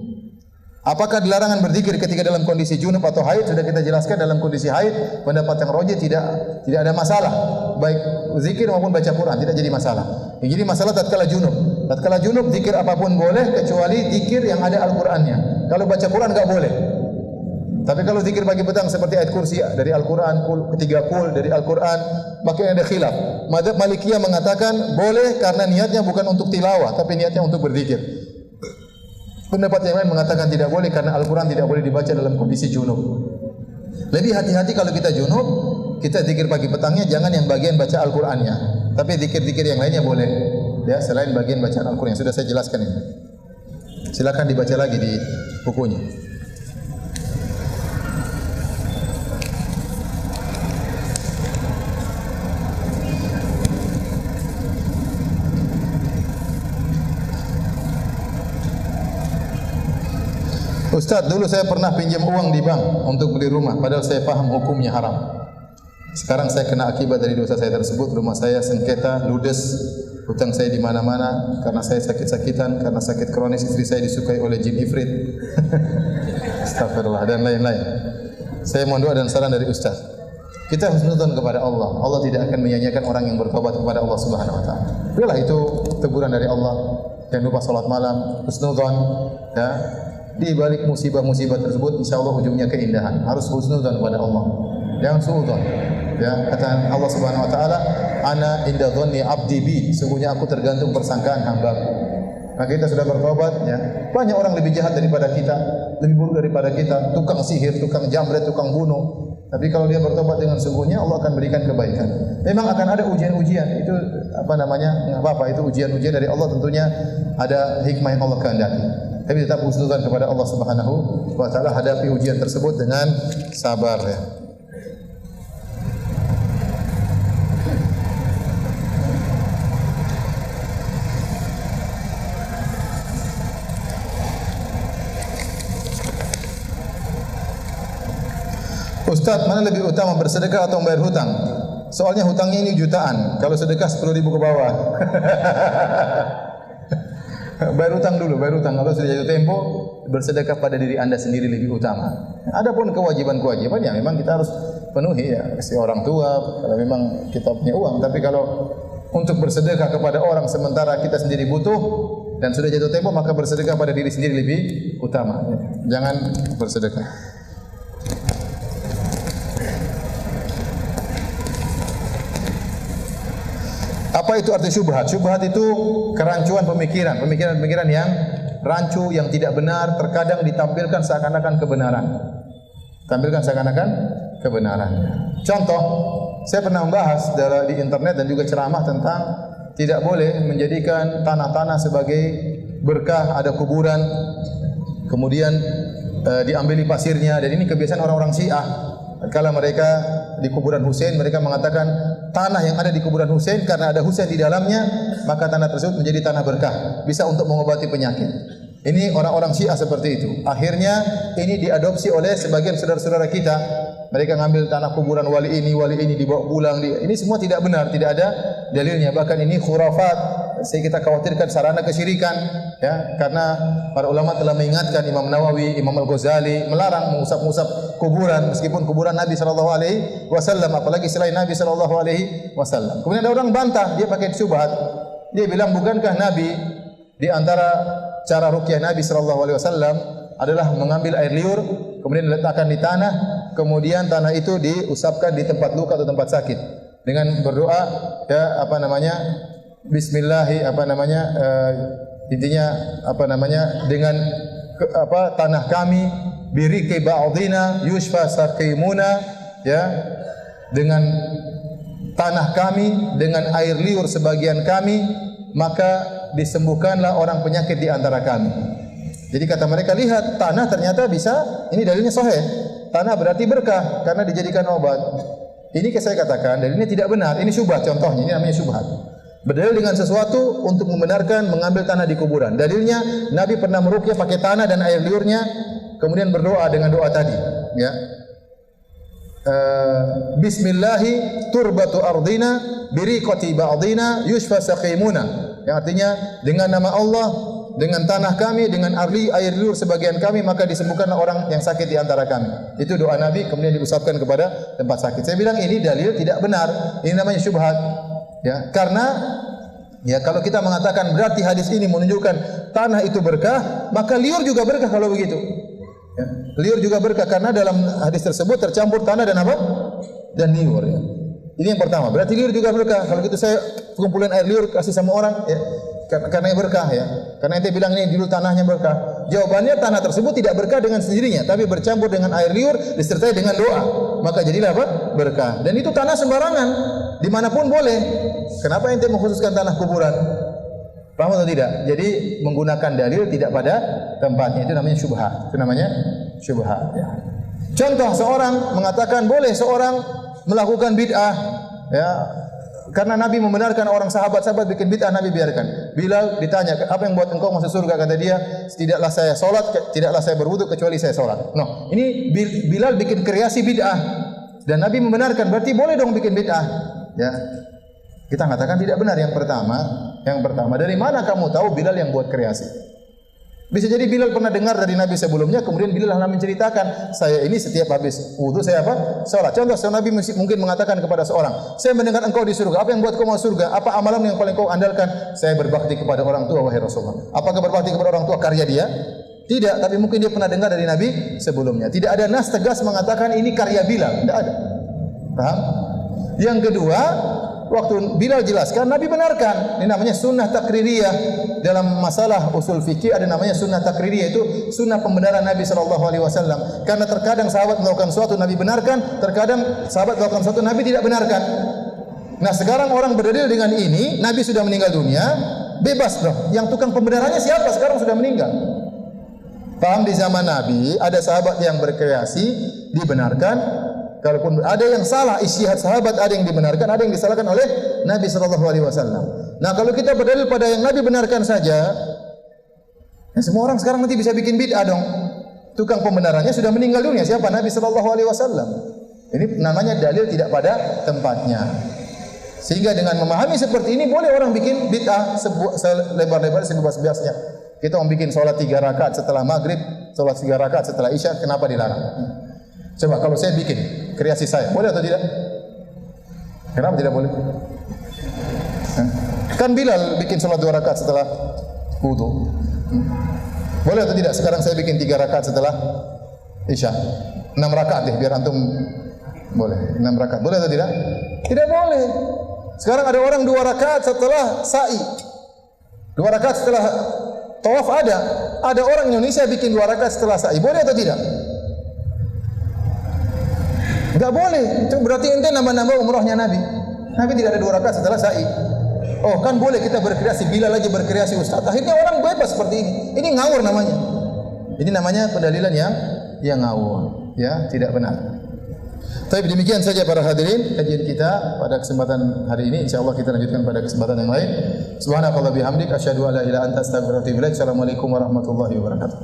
Apakah dilarangan berzikir ketika dalam kondisi junub atau haid? Sudah kita jelaskan, dalam kondisi haid pendapat yang rajih tidak ada masalah. Baik zikir maupun baca Quran tidak jadi masalah. Yang jadi masalah tatkala junub. Tatkala junub zikir apapun boleh kecuali zikir yang ada Al-Qur'annya. Kalau baca Quran enggak boleh. Tapi kalau zikir pagi petang seperti ayat kursi dari Al-Qur'an, ketiga kul dari Al-Qur'an, maka ada khilaf. Mazhab Malikiyah mengatakan boleh karena niatnya bukan untuk tilawah tapi niatnya untuk berzikir. Pendapat yang lain mengatakan tidak boleh karena Al-Quran tidak boleh dibaca dalam kondisi junub. Lebih hati-hati kalau kita junub, kita zikir pagi petangnya jangan yang bagian baca Al-Qurannya, tapi zikir-zikir yang lainnya boleh. ya, selain bagian bacaan Al-Qur'an yang sudah saya jelaskan ini. Silakan dibaca lagi di bukunya. Ustaz, dulu saya pernah pinjam uang di bank untuk beli rumah, padahal saya paham hukumnya haram. Sekarang saya kena akibat dari dosa saya tersebut. Rumah saya sengketa, ludes, hutang saya di mana-mana karena saya sakit-sakitan, karena sakit kronis, istri saya disukai oleh jin ifrit. Astagfirullah dan lain-lain. Saya mohon doa dan saran dari Ustaz. Kita husnudzon kepada Allah. Allah tidak akan menyanyiakan orang yang bertobat kepada Allah Subhanahu wa taala. Itulah itu teguran dari Allah. Jangan lupa salat malam, husnudzon, ya. Di balik musibah-musibah tersebut insyaallah ujungnya keindahan. Harus husnudzon kepada Allah. Jangan suudzon. Ya, kata Allah Subhanahu wa taala, "Ana inda dhanni 'abdi bi." Sungguhnya aku tergantung persangkaan hamba-Ku. Maka kita sudah bertobat, ya. Banyak orang lebih jahat daripada kita, lebih buruk daripada kita, tukang sihir, tukang jamret, tukang bunuh. Tapi kalau dia bertobat dengan sungguhnya, Allah akan berikan kebaikan. Memang akan ada ujian-ujian, itu apa namanya? Enggak apa-apa, itu ujian-ujian dari Allah, tentunya ada hikmah yang Allah kehendaki. Tapi tetap husnudzon kepada Allah Subhanahu wa taala, hadapi ujian tersebut dengan sabar, ya. Ustaz, mana lebih utama bersedekah atau membayar hutang? Soalnya hutangnya ini jutaan. Kalau sedekah 10.000 ke bawah. Bayar hutang dulu, bayar hutang. Kalau sudah jatuh tempo, bersedekah pada diri Anda sendiri lebih utama. Adapun kewajiban-kewajiban ya memang kita harus penuhi, ya, kasih orang tua kalau memang kita punya uang. Tapi kalau untuk bersedekah kepada orang sementara kita sendiri butuh dan sudah jatuh tempo, maka bersedekah pada diri sendiri lebih utama. Jangan bersedekah. Apa itu arti syubhat? Syubhat itu kerancuan pemikiran, pemikiran-pemikiran yang rancu, yang tidak benar, terkadang ditampilkan seakan-akan kebenaran. Tampilkan seakan-akan kebenaran. Contoh, saya pernah membahas di internet dan juga ceramah tentang tidak boleh menjadikan tanah-tanah sebagai berkah, ada kuburan, kemudian diambili pasirnya, dan ini kebiasaan orang-orang Syiah. Kalau mereka di kuburan Husain, mereka mengatakan tanah yang ada di kuburan Husain karena ada Husain di dalamnya, maka tanah tersebut menjadi tanah berkah, bisa untuk mengobati penyakit. Ini orang-orang Syiah seperti itu. Akhirnya ini diadopsi oleh sebagian saudara-saudara kita. Mereka ngambil tanah kuburan wali ini dibawa pulang. Ini semua tidak benar, tidak ada dalilnya. Bahkan ini khurafat. Saya kita khawatirkan sarana kesyirikan, ya, karena para ulama telah mengingatkan, Imam Nawawi, Imam Al-Ghazali melarang mengusap-usap kuburan, meskipun kuburan Nabi sallallahu alaihi wasallam, apalagi selain Nabi sallallahu alaihi wasallam. Kemudian ada orang bantah, dia pakai syubhat. Dia bilang, bukankah Nabi di antara cara ruqyah Nabi sallallahu alaihi wasallam adalah mengambil air liur kemudian diletakkan di tanah, kemudian tanah itu diusapkan di tempat luka atau tempat sakit dengan berdoa, ya, apa namanya, bismillahi, apa namanya, intinya apa namanya, dengan tanah kami biriki ba'dina yushfa saqimuna, ya, dengan tanah kami, dengan air liur sebagian kami, maka disembuhkanlah orang penyakit di antara kami. Jadi kata mereka, lihat, tanah ternyata bisa, ini dalilnya sahih. Tanah berarti berkah karena dijadikan obat. Ini saya katakan dalilnya tidak benar. Ini syubhat contohnya, ini namanya syubhat. Berdalil dengan sesuatu untuk membenarkan mengambil tanah di kuburan. Dalilnya Nabi pernah meruqyah pakai tanah dan air liurnya, kemudian berdoa dengan doa tadi, ya. Bismillahi turbatu ardina biriqati ba'dina yushfa saqimuna, yang artinya dengan nama Allah, dengan tanah kami, dengan air liur sebagian kami, maka disembuhkanlah orang yang sakit di antara kami. Itu doa Nabi, kemudian diusapkan kepada tempat sakit. Saya bilang ini dalil tidak benar. Ini namanya syubhat. Ya, karena ya kalau kita mengatakan berarti hadis ini menunjukkan tanah itu berkah, maka liur juga berkah kalau begitu. Ya, liur juga berkah karena dalam hadis tersebut tercampur tanah dan apa? Dan liur, ya. Ini yang pertama. Berarti liur juga berkah. Kalau gitu saya kumpulin air liur kasih sama orang, ya. Karena berkah, ya. Karena ente bilang ini dulu tanahnya berkah. Jawabannya tanah tersebut tidak berkah dengan sendirinya, tapi bercampur dengan air liur disertai dengan doa. Maka jadilah apa? Berkah. Dan itu tanah sembarangan, dimanapun boleh. Kenapa ente mengkhususkan tanah kuburan? Paham atau tidak? Jadi menggunakan dalil tidak pada tempatnya itu namanya syubhat. Itu namanya syubhat. Ya. Contoh seorang mengatakan boleh seorang melakukan bid'ah, ya, karena Nabi membenarkan orang sahabat-sahabat bikin bid'ah, Nabi biarkan. Bilal ditanya, apa yang buat engkau masuk surga? Kata dia, tidaklah saya solat, tidaklah saya berwudu kecuali saya solat. No, ini Bilal bikin kreasi bid'ah dan Nabi membenarkan, berarti boleh dong bikin bid'ah. Ya, kita katakan tidak benar. Yang pertama, dari mana kamu tahu Bilal yang buat kreasi? Bisa jadi Bilal pernah dengar dari Nabi sebelumnya, kemudian Bilal menceritakan, saya ini setiap habis wudu saya apa? Salat. Contoh, Nabi mungkin mengatakan kepada seorang, saya mendengar engkau di surga. Apa yang buat kau masuk surga? Apa amalan yang paling kau andalkan? Saya berbakti kepada orang tua, wahai Rasulullah. Apakah berbakti kepada orang tua karya dia? Tidak, tapi mungkin dia pernah dengar dari Nabi sebelumnya. Tidak ada nas tegas mengatakan ini karya Bilal. Tidak ada. Paham? Yang kedua, waktu Bilal jelaskan, Nabi benarkan. Ini namanya sunnah takririyah. Dalam masalah usul fikih ada namanya sunnah takririyah, itu sunnah pembenaran Nabi SAW. Karena terkadang sahabat melakukan sesuatu Nabi benarkan, terkadang sahabat melakukan sesuatu Nabi tidak benarkan. Nah sekarang orang berdalil dengan ini, Nabi sudah meninggal dunia, bebas dong. Yang tukang pembenarannya siapa? Sekarang sudah meninggal. Paham, di zaman Nabi ada sahabat yang berkreasi dibenarkan. Kalaupun ada yang salah, ijtihad sahabat ada yang dibenarkan, ada yang disalahkan oleh Nabi SAW. Nah, kalau kita berdalil pada yang Nabi benarkan saja, ya semua orang sekarang nanti bisa bikin bid'ah dong. Tukang pembenarannya sudah meninggal dunia. Siapa? Nabi SAW. Ini namanya dalil tidak pada tempatnya. Sehingga dengan memahami seperti ini, boleh orang bikin bid'ah selebar-lebar, sebebas-bebasnya. Kita mau bikin sholat 3 rakaat setelah maghrib, sholat 3 rakaat setelah isya, kenapa dilarang? Coba kalau saya bikin kreasi saya, boleh atau tidak? Kenapa tidak boleh? Kan Bilal bikin sholat 2 rakaat setelah wudu. Boleh atau tidak? Sekarang saya bikin 3 rakaat setelah isya. 6 rakaat deh, biar antum boleh. 6 rakaat. Boleh atau tidak? Tidak boleh. Sekarang ada orang 2 rakaat setelah sa'i. 2 rakaat setelah tawaf ada. Ada orang Indonesia bikin 2 rakaat setelah sa'i. Boleh atau tidak? Enggak boleh. Itu berarti ente nambah-nambah umrahnya Nabi. Nabi tidak ada 2 rakaat setelah sa'i. Oh, kan boleh kita berkreasi, Bilal aja berkreasi Ustaz. Akhirnya orang bebas seperti ini. Ini ngawur namanya. Ini namanya pendalilan yang ngawur, ya, tidak benar. Tapi demikian saja para hadirin kajian kita pada kesempatan hari ini. Insyaallah kita lanjutkan pada kesempatan yang lain. Subhanallahi bihamdik asyhadu an la ilaha illa anta astaghfiruka wa atubu ilaik. Assalamualaikum warahmatullahi wabarakatuh.